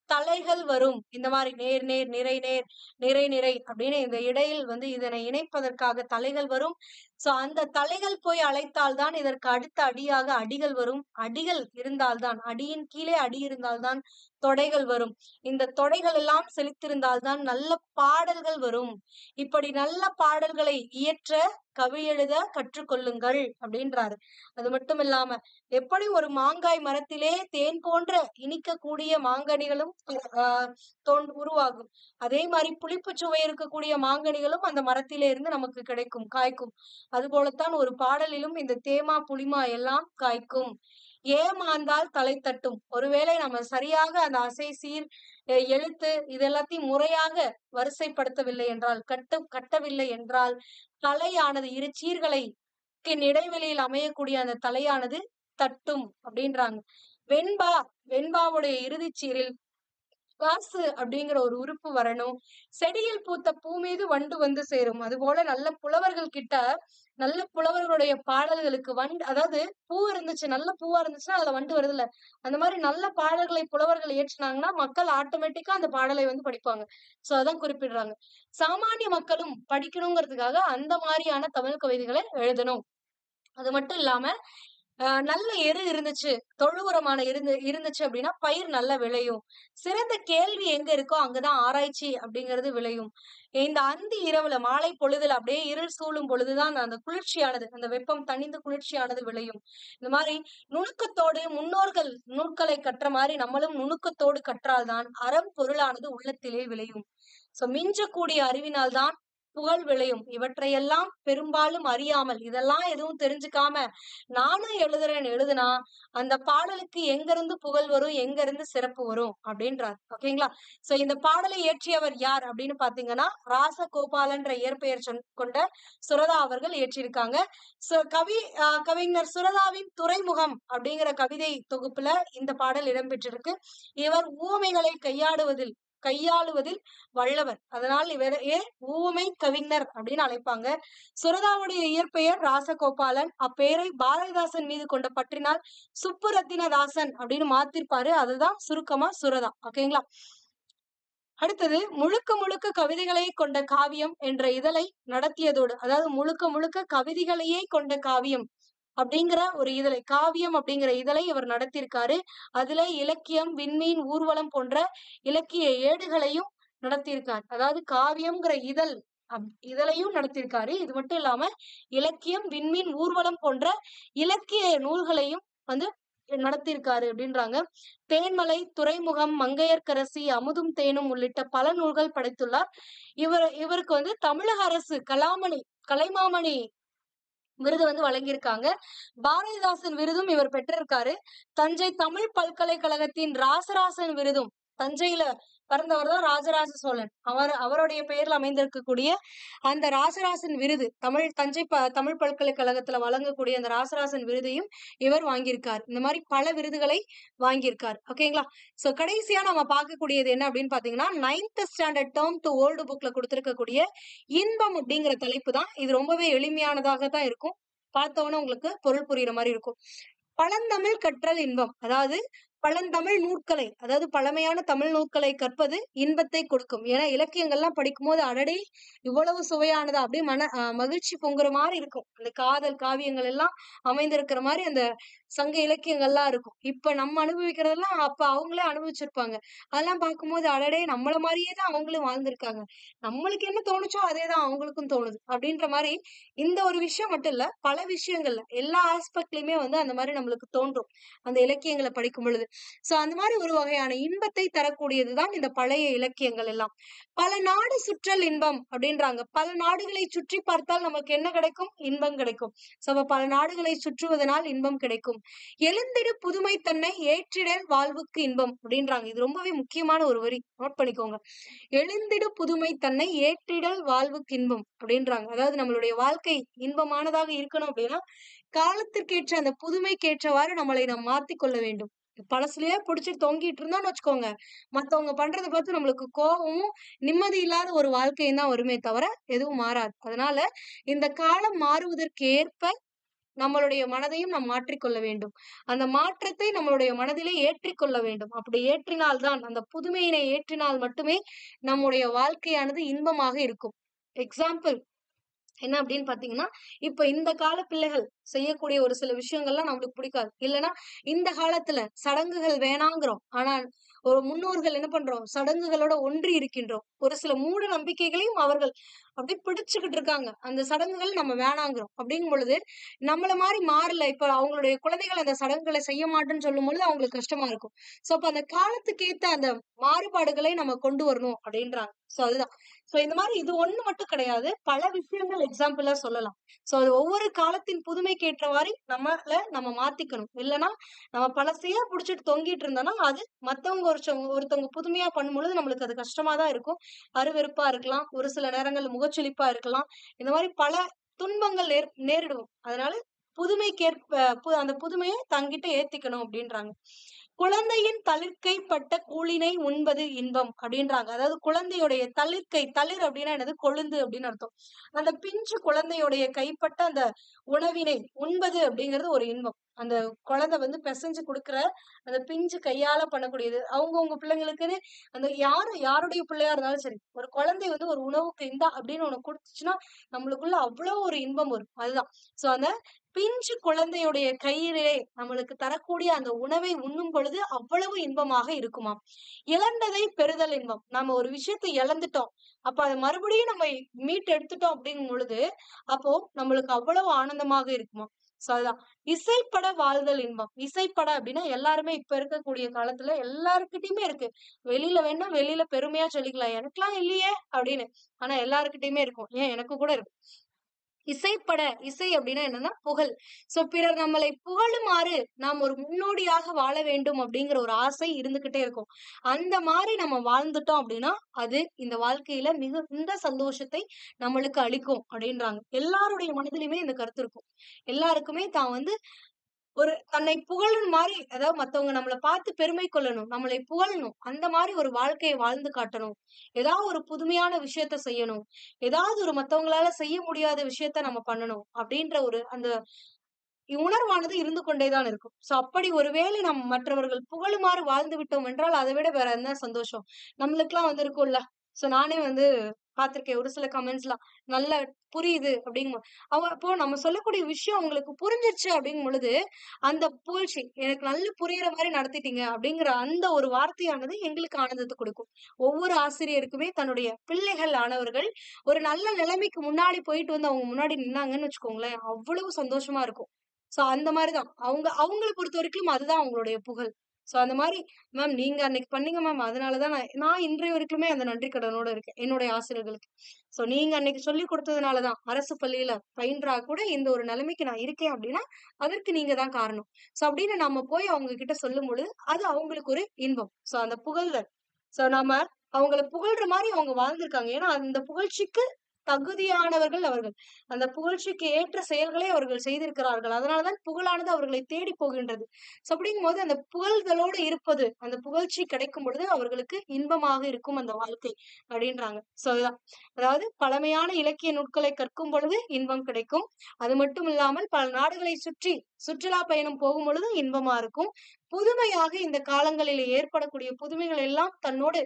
தலைகள் வரும். இந்த மாதிரி நேர் நேர், நிறை நேர், நிறை நிறை அப்படின்னு இந்த இடையில் வந்து இதனை இணைப்பதற்காக தலைகள் வரும். சோ அந்த தலைகள் போய் அழைத்தால்தான் இதற்கு அடுத்த அடியாக அடிகள் வரும். அடிகள் இருந்தால்தான், அடியின் கீழே அடி இருந்தால்தான் தொடைகள் வரும். இந்த தொடைகள் எல்லாம் செலுத்திருந்தால்தான் நல்ல பாடல்கள் வரும். இப்படி நல்ல பாடல்களை இயற்ற கவி எழுத கற்றுக்கொள்ளுங்கள் அப்படின்றாரு. அது மட்டும் இல்லாம எப்படி ஒரு மாங்காய் மரத்திலே தேன் போன்ற இனிக்கக்கூடிய மாங்கனிகளும் உருவாகும், அதே மாதிரி புளிப்பு சுவை இருக்கக்கூடிய மாங்கனிகளும் அந்த மரத்திலே இருந்து நமக்கு கிடைக்கும், காய்க்கும். அது போலத்தான் ஒரு பாடலிலும் இந்த தேமா புளிமா எல்லாம் காய்க்கும். ஏமாந்தால் தலை தட்டும். ஒருவேளை நம்ம சரியாக அந்த அசை சீர் எழுத்து இது எல்லாத்தையும் முறையாக வரிசைப்படுத்தவில்லை என்றால், கட்டவில்லை என்றால் தலையானது இரு சீர்களுக்கு இடைவெளியில் அமையக்கூடிய அந்த தலையானது தட்டும் அப்படின்றாங்க. வெண்பா, வெண்பாவுடைய இறுதி சீரில் காசு அப்படிங்கிற ஒரு உறுப்பு வரணும். செடியில் பூத்த பூ மீது வண்டு வந்து சேரும். அது போல நல்ல புலவர்கள் கிட்ட, நல்ல புலவர்களுடைய பாடல்களுக்கு வண்டு, அதாவது பூ இருந்துச்சு, நல்ல பூவா இருந்துச்சுன்னா அதுல வண்டு வருது இல்ல, அந்த மாதிரி நல்ல பாடல்களை புலவர்கள் இயற்றினாங்கன்னா மக்கள் ஆட்டோமேட்டிக்கா அந்த பாடலை வந்து படிப்பாங்க. சோ அதான் குறிப்பிடுறாங்க. சாமானிய மக்களும் படிக்கணுங்கிறதுக்காக அந்த மாதிரியான தமிழ் கவிதைகளை எழுதணும். அது மட்டும் இல்லாம நல்ல எரு இருந்துச்சு, தொழு உரமான இருந்துச்சு அப்படின்னா பயிர் நல்லா விளையும். சிறந்த கேள்வி எங்க இருக்கோ அங்கதான் ஆராய்ச்சி அப்படிங்கிறது விளையும். இந்த அந்தி இரவுல, மாலை பொழுதுல அப்படியே இருள் சூழும் பொழுதுதான் அந்த குளிர்ச்சியானது, அந்த வெப்பம் தணிந்து குளிர்ச்சியானது விளையும். இந்த மாதிரி நுணுக்கத்தோடு முன்னோர்கள் நூற்களை கற்ற மாதிரி நம்மளும் நுணுக்கத்தோடு கற்றால்தான் அறம் பொருளானது உள்ளத்திலே விளையும். சோ மிஞ்சக்கூடிய அறிவினால்தான் புகழ் விளையும். இவற்றையெல்லாம் பெரும்பாலும் அறியாமல், இதெல்லாம் எதுவும் தெரிஞ்சுக்காம நானும் எழுதுறேன் எழுதுனா அந்த பாடலுக்கு எங்க இருந்து புகழ் வரும், எங்க இருந்து சிறப்பு வரும் அப்படின்றார். ஓகேங்களா? சோ இந்த பாடலை இயற்றியவர் யார் அப்படின்னு பாத்தீங்கன்னா ராசகோபாலன்ற இயற்பெயர் கொண்ட சுரதா அவர்கள் இயற்றியிருக்காங்க. கவிஞர் சுரதாவின் துறைமுகம் அப்படிங்கிற கவிதை தொகுப்புல இந்த பாடல் இடம்பெற்றிருக்கு. இவர் ஊமைகளை கையாளுவதில் வல்லவர். அதனால் இவரையே ஊமை கவிஞர் அப்படின்னு அழைப்பாங்க. சுரதாவுடைய இயற்பெயர் ராசகோபாலன். அப்பெயரை பாரதிதாசன் மீது கொண்ட பற்றினால் சுப்புரத்தினதாசன் அப்படின்னு மாத்திருப்பாரு. அதுதான் சுருக்கமா சுரதா. ஓகேங்களா? அடுத்தது முழுக்க முழுக்க கவிதைகளை கொண்ட காவியம் என்ற இதழை நடத்தியதோடு, அதாவது முழுக்க முழுக்க கவிதைகளையே கொண்ட காவியம் அப்படிங்கிற ஒரு இதழை, காவியம் அப்படிங்கிற இதழை இவர் நடத்தியிருக்காரு. அதுல இலக்கியம், விண்மீன், ஊர்வலம் போன்ற இலக்கிய ஏடுகளையும் நடத்தியிருக்கார். அதாவது காவியம்ங்கிற இதழையும் நடத்தியிருக்காரு. இது மட்டும் இல்லாம இலக்கியம், விண்மீன், ஊர்வலம் போன்ற இலக்கிய நூல்களையும் வந்து நடத்தியிருக்காரு அப்படின்றாங்க. தேன்மலை, துறைமுகம், மங்கையர்க்கரசி, அமுதும் தேனும் உள்ளிட்ட பல நூல்கள் படைத்துள்ளார். இவருக்கு வந்து தமிழக அரசு கலைமாமணி விருது வந்து வழங்கியிருக்காங்க. பாரதிதாசன் விருதும் இவர் பெற்றிருக்காரு. தஞ்சை தமிழ் பல்கலைக்கழகத்தின் ராசராசன் விருதும், தஞ்சையில பிறந்தவர் தான் ராஜராஜ சோழன், அவருடைய பெயரில் அமைந்திருக்கக்கூடிய அந்த ராசராசன் விருது, தஞ்சை தமிழ் பல்கலைக்கழகத்துல வழங்கக்கூடிய அந்த ராசராசன் விருதையும் இவர் வாங்கியிருக்கார். இந்த மாதிரி பல விருதுகளை வாங்கியிருக்கார். ஓகேங்களா? சோ கடைசியா நம்ம பார்க்கக்கூடியது என்ன அப்படின்னு பாத்தீங்கன்னா, 9th standard term to old புக்ல கொடுத்திருக்கக்கூடிய இன்பம் அப்படிங்கிற தலைப்பு தான். இது ரொம்பவே எளிமையானதாக தான் இருக்கும். பார்த்தோன்னே உங்களுக்கு பொருள் புரியுற மாதிரி இருக்கும். பழந்தமிழ் கற்றல் இன்பம், அதாவது பழந்தமிழ் நூற்களை, அதாவது பழமையான தமிழ் நூற்களை கற்பது இன்பத்தை கொடுக்கும். ஏன்னா இலக்கியங்கள்லாம் படிக்கும் போது அடடே இவ்வளவு சுவையானதா, அப்படியே மகிழ்ச்சி பொங்குற மாதிரி இருக்கும். அந்த காதல் காவியங்கள் எல்லாம் அமைந்திருக்கிற மாதிரி அந்த சங்க இலக்கியங்கள்லாம் இருக்கும். இப்ப நம்ம அனுபவிக்கிறதெல்லாம் அப்ப அவங்களே அனுபவிச்சிருப்பாங்க. அதெல்லாம் பார்க்கும்போது அடடே நம்மள மாதிரியே தான் அவங்களும் வாழ்ந்திருக்காங்க, நம்மளுக்கு என்ன தோணுச்சோ அதேதான் அவங்களுக்கும் தோணுது அப்படின்ற மாதிரி. இந்த ஒரு விஷயம் மட்டும் இல்ல, பல விஷயங்கள்ல எல்லா ஆஸ்பெக்ட்லயுமே வந்து அந்த மாதிரி நம்மளுக்கு தோன்றும் அந்த இலக்கியங்களை படிக்கும் பொழுது. சோ அந்த மாதிரி ஒரு வகையான இன்பத்தை தரக்கூடியதுதான் இந்த பழைய இலக்கியங்கள் எல்லாம். பல நாடு சுற்றல் இன்பம் அப்படின்றாங்க. பல நாடுகளை சுற்றி பார்த்தால் நமக்கு என்ன கிடைக்கும்? இன்பம் கிடைக்கும். சோ பல நாடுகளை சுற்றுவதனால் இன்பம் கிடைக்கும். எழுந்திடு புதுமை தன்னை ஏற்றிடல் வாழ்வுக்கு இன்பம் அப்படின்றாங்க. இது ரொம்பவே முக்கியமான ஒரு வரி, நோட் பண்ணிக்கோங்க. எழுந்திடு புதுமை தன்னை ஏற்றிடல் வாழ்வுக்கு இன்பம் அப்படின்றாங்க. அதாவது நம்மளுடைய வாழ்க்கை இன்பமானதாக இருக்கணும் அப்படின்னா காலத்திற்கேற்ற அந்த புதுமைக்கேற்றவாறு நம்மளை நாம் மாத்திக்கொள்ள வேண்டும். பழசுலயே புடிச்சிட்டு தொங்கிட்டு இருந்தோம்னு வச்சுக்கோங்க, மத்தவங்க பண்றதை பார்த்து நம்மளுக்கு கோபமும் நிம்மதி இல்லாத ஒரு வாழ்க்கையும் தான் வருமே தவிர எதுவும் மாறாது. அதனால இந்த காலம் மாறுவதற்கு ஏற்ப நம்மளுடைய மனதையும் நாம் மாற்றிக்கொள்ள வேண்டும். அந்த மாற்றத்தை நம்மளுடைய மனதிலே ஏற்றிக்கொள்ள வேண்டும். அப்படி ஏற்றினால்தான், அந்த புதுமையினை ஏற்றினால் மட்டுமே நம்முடைய வாழ்க்கையானது இன்பமாக இருக்கும். எக்ஸாம்பிள் என்ன அப்படின்னு பாத்தீங்கன்னா, இப்ப இந்த கால பிள்ளைகள் செய்யக்கூடிய ஒரு சில விஷயங்கள்லாம் நம்மளுக்கு பிடிக்காது. இல்லைன்னா இந்த காலத்துல சடங்குகள் வேணாங்கிறோம், ஆனால் ஒரு முன்னோர்கள் என்ன பண்றோம், சடங்குகளோட ஒன்றி இருக்கின்றோம். ஒரு சில மூட நம்பிக்கைகளையும் அவர்கள் அப்படி பிடிச்சுக்கிட்டு இருக்காங்க. அந்த சடங்குகள் நம்ம வேணாங்கிறோம். அப்படிங்கும் பொழுது நம்மள மாதிரி மாறல. இப்ப அவங்களுடைய குழந்தைகள் அந்த சடங்குகளை செய்ய மாட்டேன்னு சொல்லும் பொழுது அவங்களுக்கு கஷ்டமா இருக்கும். சோ அப்ப அந்த காலத்துக்கு ஏத்த அந்த மாறுபாடுகளை நம்ம கொண்டு வரணும் அப்படின்றாங்க. சோ அதுதான். சோ இந்த மாதிரி இது ஒண்ணு மட்டும் கிடையாது, பல விஷயங்கள் எக்ஸாம்பிளா சொல்லலாம். சோ அது ஒவ்வொரு காலத்தின் புதுமைக்கு ஏற்றவாறு நம்ம மாத்திக்கணும். இல்லைன்னா நம்ம பழசையா புடிச்சிட்டு தொங்கிட்டு இருந்தோம்னா அது மத்தவங்க ஒருத்தவங்க புதுமையா பண்ணும் பொழுது நம்மளுக்கு அது கஷ்டமா தான் இருக்கும். அருவெருப்பா இருக்கலாம், ஒரு சில நேரங்கள்ல முகச்சுளிப்பா இருக்கலாம். இந்த மாதிரி பல துன்பங்கள் நேரிடும். அதனால அந்த புதுமையை தங்கிட்ட ஏத்திக்கணும் அப்படின்றாங்க. குழந்தையின் தளிர்க்கைப்பட்ட கூழினை உண்பது இன்பம் அப்படின்றாங்க. அதாவது குழந்தையுடைய தளிர் அப்படின்னா என்னது? கொழுந்து அப்படின்னு அர்த்தம். அந்த பிஞ்சு குழந்தையுடைய கைப்பட்ட அந்த உணவினை உண்பது அப்படிங்கிறது ஒரு இன்பம். அந்த குழந்தை வந்து பிசைஞ்சு கொடுக்குற அந்த பிஞ்சு கையால பண்ணக்கூடியது. அவங்கவுங்க பிள்ளைங்களுக்குன்னு அந்த யாருடைய பிள்ளையா இருந்தாலும் சரி, ஒரு குழந்தை வந்து ஒரு உணவுக்கு இந்தா அப்படின்னு உனக்கு கொடுத்துச்சுன்னா நம்மளுக்குள்ள அவ்வளவு ஒரு இன்பம் வரும். அதுதான். சோ அந்த பிஞ்சு குழந்தையுடைய கையிலே நம்மளுக்கு தரக்கூடிய அந்த உணவை உண்ணும் பொழுது அவ்வளவு இன்பமாக இருக்குமாம். இழந்ததை பெறுதல் இன்பம். நம்ம ஒரு விஷயத்தை இழந்துட்டோம், அப்ப அதை மறுபடியும் நம்ம மீட்டு எடுத்துட்டோம் அப்படிங்கும் பொழுது அப்போ நம்மளுக்கு அவ்வளவு ஆனந்தமாக இருக்குமா. சோ அதுதான். இசைப்பட வாழ்தல் இன்பம். இசைப்பட அப்படின்னா எல்லாருமே இப்ப இருக்கக்கூடிய காலத்துல எல்லாருக்கிட்டையுமே இருக்கு. வெளியில பெருமையா சொல்லிக்கலாம், எனக்கெல்லாம் இல்லையே அப்படின்னு. ஆனா எல்லாருக்கிட்டையுமே இருக்கும். ஏன் எனக்கு கூட இருக்கு. இசை அப்படின்னா என்னன்னா புகழ். சோ பிறர் நம்மளை புகழுமாறு நாம் ஒரு முன்னோடியாக வாழ வேண்டும் அப்படிங்கிற ஒரு ஆசை இருந்துகிட்டே இருக்கும். அந்த மாதிரி நம்ம வாழ்ந்துட்டோம் அப்படின்னா அது இந்த வாழ்க்கையில மிகுந்த சந்தோஷத்தை நம்மளுக்கு அளிக்கும் அப்படின்றாங்க. எல்லாருடைய மனதிலுமே இந்த கருத்து இருக்கும். எல்லாருக்குமே தான் வந்து ஒரு தன்னை புகழும் மாதிரி, அதாவது மத்தவங்க நம்மளை பார்த்து பெருமை கொள்ளணும், நம்மளை புகழணும், அந்த மாதிரி ஒரு வாழ்க்கையை வாழ்ந்து காட்டணும். ஏதாவது ஒரு புதுமையான விஷயத்த செய்யணும், ஏதாவது ஒரு மத்தவங்களால செய்ய முடியாத விஷயத்த நம்ம பண்ணணும் அப்படின்ற ஒரு அந்த உணர்வானது இருந்து கொண்டேதான் இருக்கும். சோ அப்படி ஒருவேளை நாம் மற்றவர்கள் புகழுமாறு வாழ்ந்து விட்டோம் என்றால் அதை விட வேற என்ன சந்தோஷம் நம்மளுக்கெல்லாம் வந்து இருக்கும்ல. சோ நானே வந்து பார்த்திருக்கேன் ஒரு சில கமெண்ட்ஸ்லாம் நல்லா புரியுது அப்படிங்கும் அப்போ நம்ம சொல்லக்கூடிய விஷயம் உங்களுக்கு புரிஞ்சிருச்சு அப்படிங்கும் பொழுது அந்த புகழ்ச்சி எனக்கு நல்ல புரியுற மாதிரி நடத்திட்டீங்க அப்படிங்கிற அந்த ஒரு வார்த்தையானது எங்களுக்கு ஆனந்தத்தை கொடுக்கும். ஒவ்வொரு ஆசிரியருக்குமே தன்னுடைய பிள்ளைகள் ஆனவர்கள் ஒரு நல்ல நிலைமைக்கு முன்னாடி போயிட்டு வந்து அவங்க முன்னாடி நின்னாங்கன்னு வச்சுக்கோங்களேன், அவ்வளவு சந்தோஷமா இருக்கும். சோ அந்த மாதிரிதான் அவங்கள பொறுத்த வரைக்கும் அதுதான் அவங்களுடைய புகழ். சோ அந்த மாதிரி மேம் நீங்க அன்னைக்கு பண்ணீங்க மேம், அதனாலதான் நான் இன்றைய வரைக்குமே அந்த நன்றி கடனோட இருக்கேன் என்னுடைய ஆசிரியர்களுக்கு. சோ நீங்க அன்னைக்கு சொல்லி கொடுத்ததுனாலதான் அரசு பள்ளியில பயின்றா கூட இந்த ஒரு நிலைமைக்கு நான் இருக்கேன் அப்படின்னா அதற்கு நீங்க தான் காரணம். சோ அப்படின்னு நம்ம போய் அவங்க கிட்ட சொல்லும் பொழுது அது அவங்களுக்கு ஒரு இன்பம். சோ அந்த புகழ்தல். சோ நாம அவங்கள புகழ்ற மாதிரி அவங்க வாழ்ந்திருக்காங்க. ஏன்னா அந்த புகழ்ச்சிக்கு தகுதியானவர்கள் அவர்கள். அந்த புகழ்ச்சிக்கு ஏற்ற செயல்களை அவர்கள் செய்திருக்கிறார்கள். அதனாலதான் புகழானது அவர்களை தேடி போகின்றது. சோ அப்படிங்கும்போது அந்த புகழ்தலோடு இருப்பது, அந்த புகழ்ச்சி கிடைக்கும் பொழுது அவர்களுக்கு இன்பமாக இருக்கும் அந்த வாழ்க்கை அப்படின்றாங்க. சோ அதுதான். அதாவது பழமையான இலக்கிய நூல்களை கற்கும் பொழுது இன்பம் கிடைக்கும். அது மட்டும் இல்லாமல் பல நாடுகளை சுற்றி சுற்றுலா பயணம் போகும் பொழுது இன்பமா இருக்கும். புதுமையாக இந்த காலங்களில் ஏற்படக்கூடிய புதுமைகள் எல்லாம் தன்னோடு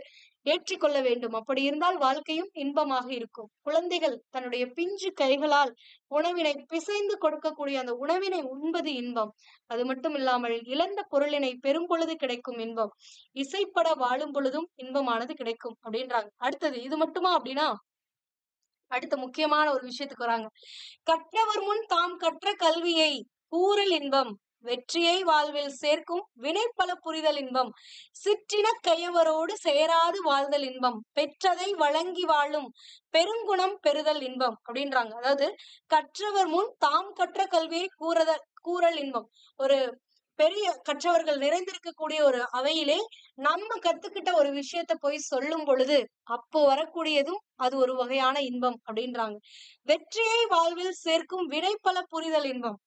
ஏற்றிக்கொள்ள வேண்டும். அப்படி இருந்தால் வாழ்க்கையும் இன்பமாக இருக்கும். குழந்தைகள் தன்னுடைய பிஞ்சு கைகளால் உணவினை பிசைந்து கொடுக்கக்கூடிய அந்த உணவினை உண்பது இன்பம். அது மட்டும் இல்லாமல் இழந்த பொருளினை பெரும் பொழுது கிடைக்கும் இன்பம். இசைப்பட வாழும் பொழுதும் இன்பமானது கிடைக்கும் அப்படின்றாங்க. அடுத்தது இது மட்டுமா அப்படின்னா அடுத்த முக்கியமான ஒரு விஷயத்துக்கு வராங்க. கற்றவர் முன் தாம் கற்ற கல்வியை கூறல் இன்பம், வெற்றியை வாழ்வில் சேர்க்கும் வினைப்பல புரிதல் இன்பம், சிற்றின கையவரோடு சேராது வாழ்தல் இன்பம், பெற்றதை வழங்கி வாழும் பெருங்குணம் பெறுதல் இன்பம் அப்படின்றாங்க. அதாவது கற்றவர் முன் தாம் கற்ற கல்வியை கூறல் இன்பம். ஒரு பெரிய கற்றவர்கள் நிறைந்திருக்கக்கூடிய ஒரு அவையிலே நம்ம கத்துக்கிட்ட ஒரு விஷயத்த போய் சொல்லும் பொழுது அப்போ வரக்கூடியதும் அது ஒரு வகையான இன்பம் அப்படின்றாங்க. வெற்றியை வாழ்வில் சேர்க்கும் வினைப்பல புரிதல் இன்பம்.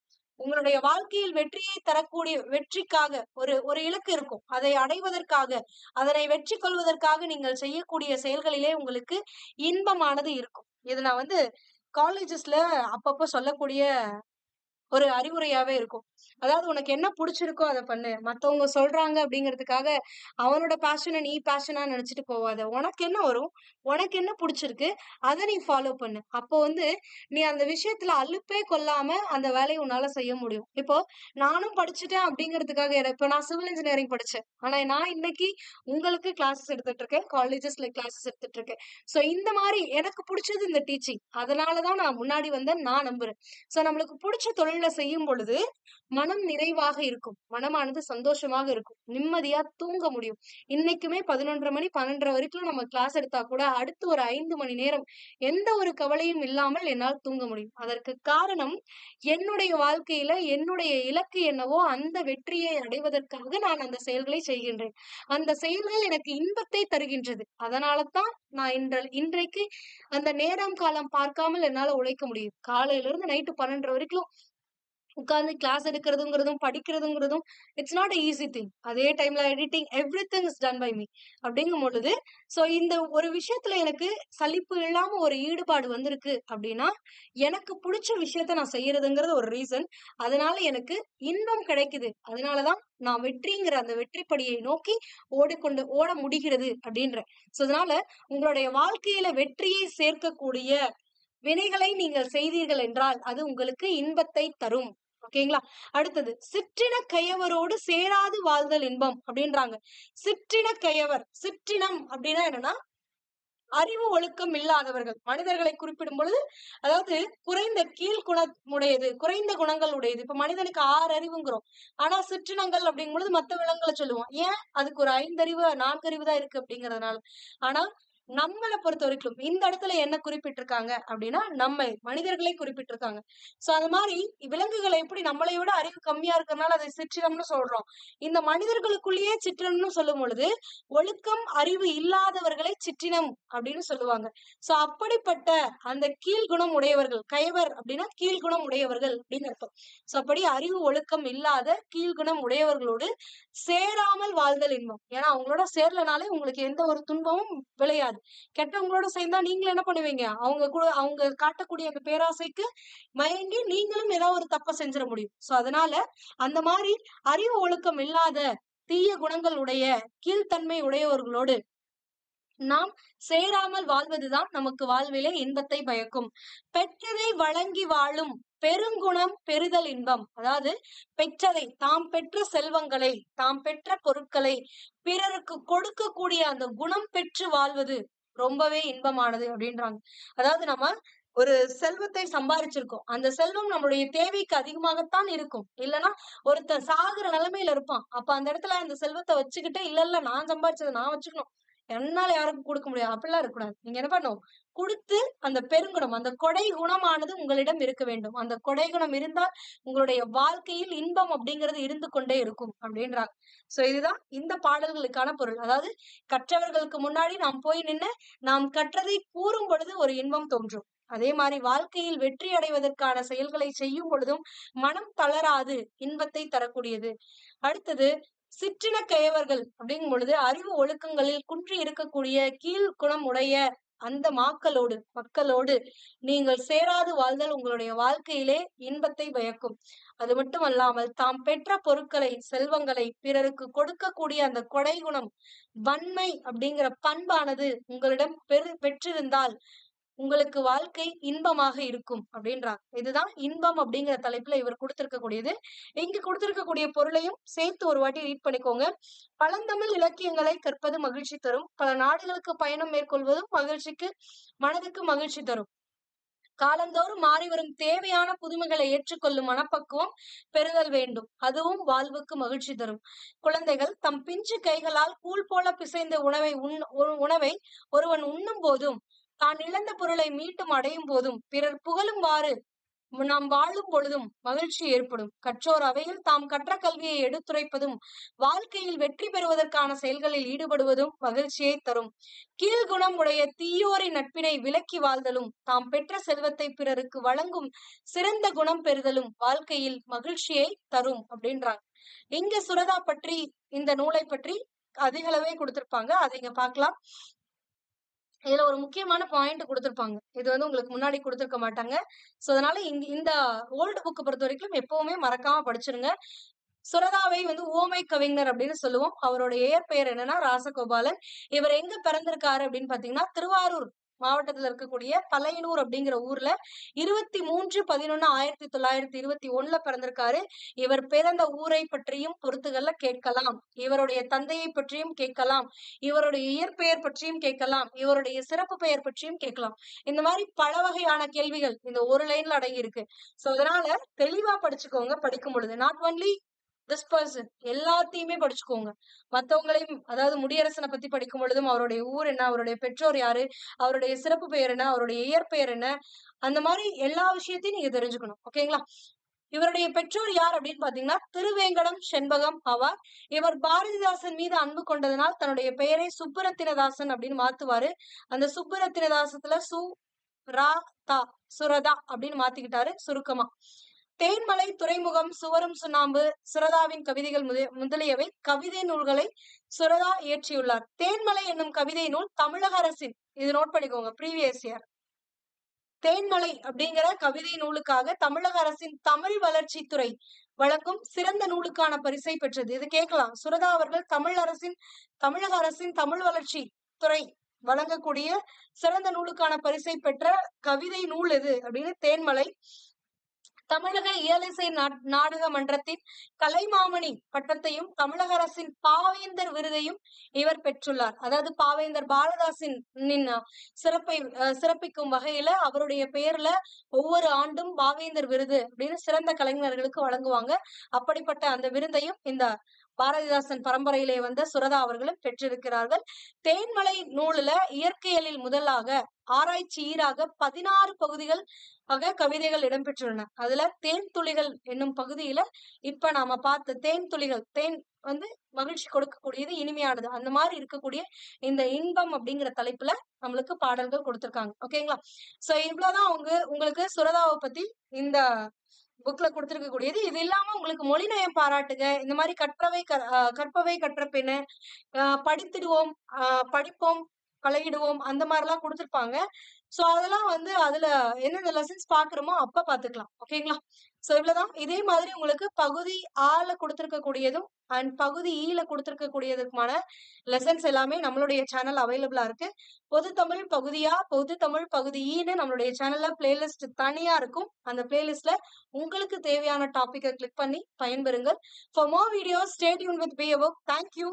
உங்களுடைய வாழ்க்கையில் வெற்றியை தரக்கூடிய வெற்றிக்காக ஒரு இலக்கு இருக்கும். அதை அடைவதற்காக அதனை வெற்றி கொள்வதற்காக நீங்கள் செய்யக்கூடிய செயல்களிலே உங்களுக்கு இன்பமானது இருக்கும். இது நான் வந்து காலேஜஸ்ல அப்பப்போ சொல்லக்கூடிய ஒரு அறிவுரையாவே இருக்கும். அதாவது உனக்கு என்ன புடிச்சிருக்கோ அத பண்ணு. மத்தவங்க சொல்றாங்க அப்படிங்கிறதுக்காக அவனோட பேஷன நீ பேஷனா நினைச்சுட்டு போவாத. உனக்கு என்ன வரும்? உனக்கு என்ன புடிச்சிருக்கு? அத நீ ஃபாலோ பண்ணு. அப்போ வந்து நீ அந்த விஷயத்துல அலுப்பே கொள்ளாம அந்த வேலைய உன்னால செய்ய முடியும். இப்போ நானும் படிச்சுட்டேன் அப்படிங்கிறதுக்காக இப்ப நான் சிவில் இன்ஜினியரிங் படிச்சேன். ஆனா நான் இன்னைக்கு உங்களுக்கு கிளாஸஸ் எடுத்துட்டு இருக்கேன். காலேஜஸ்ல கிளாஸஸ் எடுத்துட்டு இருக்கேன். சோ இந்த மாதிரி எனக்கு புடிச்சது இந்த டீச்சிங். அதனாலதான் நான் முன்னாடி வந்தேன்னு நான் நம்புறேன். சோ நம்மளுக்கு புடிச்ச தொழில செய்யும் பொழுது மனம் நிறைவாக இருக்கும். மனமானது சந்தோஷமாக இருக்கும். நிம்மதியா தூங்க முடியும். இன்னைக்குமே 11:30 மணி 12:30 வரைக்கும் நம்ம கிளாஸ் எடுத்தா கூட அடுத்து ஒரு 5 மணி நேரம் எந்த ஒரு கவலையும் இல்லாமல் என்னால் தூங்க முடியும். அதற்கு காரணம் என்னுடைய வாழ்க்கையில என்னுடைய இலக்கு என்னவோ அந்த வெற்றியை அடைவதற்காக நான் அந்த செயல்களை செய்கின்றேன். அந்த செயல்கள் எனக்கு இன்பத்தை தருகின்றது. அதனாலதான் நான் இன்றைக்கு அந்த நேரம் காலம் பார்க்காமல் என்னால உழைக்க முடியும். காலையில இருந்து நைட்டு 12:30 வரைக்கும் உட்கார்ந்து கிளாஸ் எடுக்கிறதுங்கிறதும் படிக்கிறதுங்கிறதும் இட்ஸ் நாட் ஈஸி திங். அதே டைம்ல editing everything is done by me அப்படிங்கும் பொழுது சோ இந்த ஒரு விஷயத்துல எனக்கு சலிப்பு இல்லாம ஒரு ஈடுபாடு வந்திருக்கு அப்படின்னா எனக்கு பிடிச்ச விஷயத்த நான் செய்யறதுங்கிறது ஒரு ரீசன். அதனால எனக்கு இன்பம் கிடைக்குது. அதனாலதான் நான் வெற்றிங்கிற அந்த வெற்றி படியை நோக்கி ஓட முடிகிறது அப்படின்ற. சோ அதனால உங்களுடைய வாழ்க்கையில வெற்றியை சேர்க்கக்கூடிய வினைகளை நீங்கள் செய்தீர்கள் என்றால் அது உங்களுக்கு இன்பத்தை தரும். ஓகேங்களா. அடுத்தது சிற்றின கையவரோடு சேராது வாழ்தல் இன்பம் அப்படின்றாங்க. சிற்றின கையவர், சிற்றினம் அப்படின்னா என்னன்னா அறிவு ஒழுக்கம் இல்லாதவர்கள். மனிதர்களை குறிப்பிடும் பொழுது அதாவது குறைந்த கீழ் குணமுடையது, குறைந்த குணங்கள் உடையது. இப்ப மனிதனுக்கு 6 அறிவுங்கிறோம். ஆனா சிற்றினங்கள் அப்படிங்கும் பொழுது மத்த விலங்குகளை சொல்லுவோம். ஏன்? அதுக்கு ஒரு 5 அறிவு 4 அறிவு தான் இருக்கு அப்படிங்கறதுனால. ஆனா நம்மளை பொறுத்த வரைக்கும் இந்த இடத்துல என்ன குறிப்பிட்டிருக்காங்க அப்படின்னா நம்மை மனிதர்களை குறிப்பிட்டிருக்காங்க. சோ அது மாதிரி விலங்குகளை எப்படி நம்மளை விட அறிவு கம்மியா இருக்கிறதுனால அதை சிற்றினம்னு சொல்றோம். இந்த மனிதர்களுக்குள்ளேயே சிற்றினம்னு சொல்லும் பொழுது ஒழுக்கம் அறிவு இல்லாதவர்களை சிற்றினம் அப்படின்னு சொல்லுவாங்க. சோ அப்படிப்பட்ட அந்த கீழ்குணம் உடையவர்கள், கயவர் அப்படின்னா கீழ்குணம் உடையவர்கள் அப்படின்னு அர்த்தம். சோ அப்படி அறிவு ஒழுக்கம் இல்லாத கீழ்குணம் உடையவர்களோடு சேராமல் வாழ்தல் இன்பம். ஏன்னா அவங்களோட சேரலனாலே உங்களுக்கு எந்த ஒரு துன்பமும் விளையாது. கெட்டவங்களோட சேர்ந்தா நீங்களும் என்ன பண்ணுவீங்க? அவங்க காட்டக்கூடிய அந்த பேராசைக்கு மயங்கி நீங்களும் ஏதாவது ஒரு தப்ப செஞ்சிட முடியும். சோ அதனால அந்த மாதிரி அறிவு ஒழுக்கம் இல்லாத தீய குணங்கள் உடைய கீழ்த்தன்மை உடையவர்களோடு நாம் சேராமல் வாழ்வதுதான் நமக்கு வாழ்விலே இன்பத்தை பயக்கும். பெற்றதை வழங்கி வாழும் பெருங்குணம் பெறுதல் இன்பம். அதாவது பெற்றதை, தாம் பெற்ற செல்வங்களை, தாம் பெற்ற பொருட்களை பிறருக்கு கொடுக்கக்கூடிய அந்த குணம் பெற்று வாழ்வது ரொம்பவே இன்பமானது அப்படின்றாங்க. அதாவது நம்ம ஒரு செல்வத்தை சம்பாரிச்சிருக்கோம். அந்த செல்வம் நம்மளுடைய தேவைக்கு அதிகமாகத்தான் இருக்கும். இல்லைன்னா ஒருத்தன் சாகுற நிலைமையில இருப்பான். அப்ப அந்த இடத்துல அந்த செல்வத்தை வச்சுக்கிட்டு இல்ல நான் சம்பாரிச்சதை நான் வச்சுக்கணும், என்னால யாருக்கும் கொடுக்க முடியாது, அப்படிலாம் இருக்கக்கூடாது. நீங்க என்ன பண்ணணும்? கொடுத்து அந்த பெருங்குணம், அந்த கொடை குணமானது உங்களிடம் இருக்க வேண்டும். அந்த கொடை குணம் இருந்தால் உங்களுடைய வாழ்க்கையில் இன்பம் அப்படிங்கிறது இருந்து கொண்டே இருக்கும் அப்படின்றாங்க. சோ இதுதான் இந்த பாடல்களுக்கான பொருள். அதாவது கற்றவர்களுக்கு முன்னாடி நாம் போய் நின்று நாம் கற்றதை கூறும் பொழுது ஒரு இன்பம் தோன்றும். அதே மாதிரி வாழ்க்கையில் வெற்றி அடைவதற்கான செயல்களை செய்யும் பொழுதும் மனம் தளராது இன்பத்தை தரக்கூடியது. அடுத்தது சிற்றின கயவர்கள் அப்படிங்கும் பொழுது அறிவு ஒழுக்கங்களில் குன்றி இருக்கக்கூடிய கீழ் குணம் உடைய அந்த மக்களோடு நீங்கள் சேராது வாழ்தல் உங்களுடைய வாழ்க்கையிலே இன்பத்தை பயக்கும். அது மட்டுமல்லாமல் தாம் பெற்ற பொருட்களை, செல்வங்களை பிறருக்கு கொடுக்கக்கூடிய அந்த கொடை குணம், வன்மை அப்படிங்கிற பண்பானது உங்களிடம் பெற்றிருந்தால் உங்களுக்கு வாழ்க்கை இன்பமாக இருக்கும் அப்படின்றாங்க. இதுதான் இன்பம் அப்படிங்கிற தலைப்புல இவர் கொடுத்திருக்கக்கூடியது. இங்க கொடுத்திருக்கக்கூடிய பொருளையும் சேர்த்து ஒரு வாட்டி ரீட் பண்ணிக்கோங்க. பழந்தமிழ் இலக்கியங்களை கற்பது மகிழ்ச்சி தரும். பல நாடுகளுக்கு பயணம் மேற்கொள்வதும் மனதுக்கு மகிழ்ச்சி தரும். காலந்தோறும் மாறி வரும் தேவையான புதுமைகளை ஏற்றுக்கொள்ளும் மனப்பக்குவம் பெறுதல் வேண்டும். அதுவும் வாழ்வுக்கு மகிழ்ச்சி தரும். குழந்தைகள் தம் பிஞ்சு கைகளால் கூழ் போல பிசைந்த உணவை ஒருவன் உண்ணும் போதும், தான் இழந்த பொருளை மீண்டும் அடையும் போதும், பிறர் புகழும்வாறு நாம் வாழும் பொழுதும் மகிழ்ச்சி ஏற்படும். கற்றோர் அவையில் தாம் கற்ற கல்வியை எடுத்துரைப்பதும், வாழ்க்கையில் வெற்றி பெறுவதற்கான செயல்களில் ஈடுபடுவதும் மகிழ்ச்சியை தரும். கீழ்குணம் உடைய தீயோரின் நட்பினை விலக்கி வாழ்தலும், தாம் பெற்ற செல்வத்தை பிறருக்கு வழங்கும் சிறந்த குணம் பெறுதலும் வாழ்க்கையில் மகிழ்ச்சியை தரும் அப்படின்றாங்க. இங்க சுரதா பற்றி, இந்த நூலை பற்றி அதிகளவே கொடுத்திருப்பாங்க. அதை இங்க பார்க்கலாம். இதுல ஒரு முக்கியமான பாயிண்ட் கொடுத்திருப்பாங்க. இது வந்து உங்களுக்கு முன்னாடி கொடுத்திருக்க மாட்டாங்க. சோ அதனால இந்த ஓல்டு புக் பொறுத்த வரைக்கும் எப்பவுமே மறக்காம படிச்சிருங்க. சுரதாவை வந்து உவமை கவிஞர் அப்படின்னு சொல்லுவோம். அவருடைய இயற்பெயர் என்னன்னா ராசகோபாலன். இவர் எங்க பிறந்திருக்காரு அப்படின்னு பாத்தீங்கன்னா திருவாரூர் மாவட்டத்துல இருக்கக்கூடிய பழையனூர் அப்படிங்கிற ஊர்ல 23/11/1921 பிறந்திருக்காரு. இவர் பிறந்த ஊரை பற்றியும் பொறுத்துகள்ல கேட்கலாம். இவருடைய தந்தையை பற்றியும் கேட்கலாம். இவருடைய இயற்பெயர் பற்றியும் கேட்கலாம். இவருடைய சிறப்பு பெயர் பற்றியும் கேட்கலாம். இந்த மாதிரி பல வகையான கேள்விகள் இந்த ஒரு லைன்ல அடங்கி இருக்கு. சோ அதனால தெளிவா படிச்சுக்கோங்க. படிக்கும் பொழுது நாட் ஒன்லி திஸ் பர்சன், எல்லாத்தையுமே படிச்சுக்கோங்க. மத்தவங்களையும், அதாவது முடியரசனை பத்தி படிக்கும் பொழுதும் அவருடைய ஊர் என்ன, அவருடைய பெற்றோர் யாரு, அவருடைய சிறப்பு பெயர் என்ன, அவருடைய இயற்பெயர் என்ன, அந்த மாதிரி எல்லா விஷயத்தையும் நீங்க தெரிஞ்சுக்கணும். ஓகேங்களா? இவருடைய பெற்றோர் யார் அப்படின்னு பாத்தீங்கன்னா திருவேங்கடம் செண்பகம் ஆவார். இவர் பாரதிதாசன் மீது அன்பு கொண்டதனால் தன்னுடைய பெயரை சுப்புரத்தினதாசன் அப்படின்னு மாத்துவாரு. அந்த சுப்புரத்தினதாசத்துல சுரதா அப்படின்னு மாத்திக்கிட்டாரு சுருக்கமா. தேன்மலை, துறைமுகம், சுவரும் சுண்ணாம்பு, சுரதாவின் கவிதைகள் முதலியவை கவிதை நூல்களை சுரதா இயற்றியுள்ளார். தேன்மலை என்னும் கவிதை நூல் தமிழக அரசின், இது நோட் பண்ணிக்கோங்க, ப்ரீவியஸ் இயர். தேன்மலை அப்படிங்கிற கவிதை நூலுக்காக தமிழக அரசின் தமிழ் வளர்ச்சித்துறை வழங்கும் சிறந்த நூலுக்கான பரிசை பெற்றது. இது கேட்கலாம். சுரதா அவர்கள் தமிழக அரசின் தமிழ் வளர்ச்சி துறை வழங்கக்கூடிய சிறந்த நூலுக்கான பரிசை பெற்ற கவிதை நூல் எது அப்படின்னு தேன்மலை. தமிழக இயலிசை நாடக மன்றத்தின் கலைமாமணி பட்டத்தையும் தமிழக அரசின் பாவேந்தர் விருதையும் இவர் பெற்றுள்ளார். அதாவது பாவேந்தர் பாரதாசின் சிறப்பிக்கும் வகையில அவருடைய பெயர்ல ஒவ்வொரு ஆண்டும் பாவேந்தர் விருது அப்படின்னு சிறந்த கலைஞர்களுக்கு வழங்குவாங்க. அப்படிப்பட்ட அந்த விருதையும் இந்த பாரதிதாசன் பரம்பரையிலே வந்த சுரதா அவர்களும் பெற்றிருக்கிறார்கள். தேன்மலை நூலுல இயற்கையலில் முதலாக ஆராய்ச்சி ஈராக 16 பகுதிகள் கவிதைகள் இடம்பெற்றுள்ளன. அதுல தேன் துளிகள் என்னும் பகுதியில இப்ப நாம பார்த்த தேன் துளிகள், தேன் வந்து மகிழ்ச்சி கொடுக்கக்கூடியது, இனிமையானது, அந்த மாதிரி இருக்கக்கூடிய இந்த இன்பம் அப்படிங்கிற தலைப்புல நம்மளுக்கு பாடல்கள் கொடுத்திருக்காங்க. ஓகேங்களா? சோ இவ்வளவுதான் உங்களுக்கு சுரதாவை பத்தி இந்த புக்ல கொடுத்திருக்கக்கூடியது. இது இல்லாம உங்களுக்கு மொழிநயம் பாராட்டுக, இந்த மாதிரி கற்பவை கற்றபின்னு, படித்திடுவோம், படிப்போம், பழகிடுவோம், அந்த மாதிரிலாம் கொடுத்திருப்பாங்க. சோ அதெல்லாம் வந்து அதுல என்னென்ன லெசன்ஸ் பாக்குறோமோ அப்ப பாத்துக்கலாம். ஓகேங்களா? சோ இவ்வளவுதான். இதே மாதிரி உங்களுக்கு பகுதி ஆல கொடுத்திருக்கக்கூடியதும் அண்ட் பகுதி ஈல கொடுத்திருக்கக்கூடியதுக்குமான லெசன்ஸ் எல்லாமே நம்மளுடைய சேனல் அவைலபிளா இருக்கு. பொது தமிழ் பகுதி ஆ, பொது தமிழ் பகுதி ஈன்னு நம்மளுடைய சேனல்ல பிளேலிஸ்ட் தனியா இருக்கும். அந்த பிளேலிஸ்ட்ல உங்களுக்கு தேவையான டாபிக்கை கிளிக் பண்ணி பயன்பெறுங்கள். For more videos, stay tuned with BAVOK. Thank you.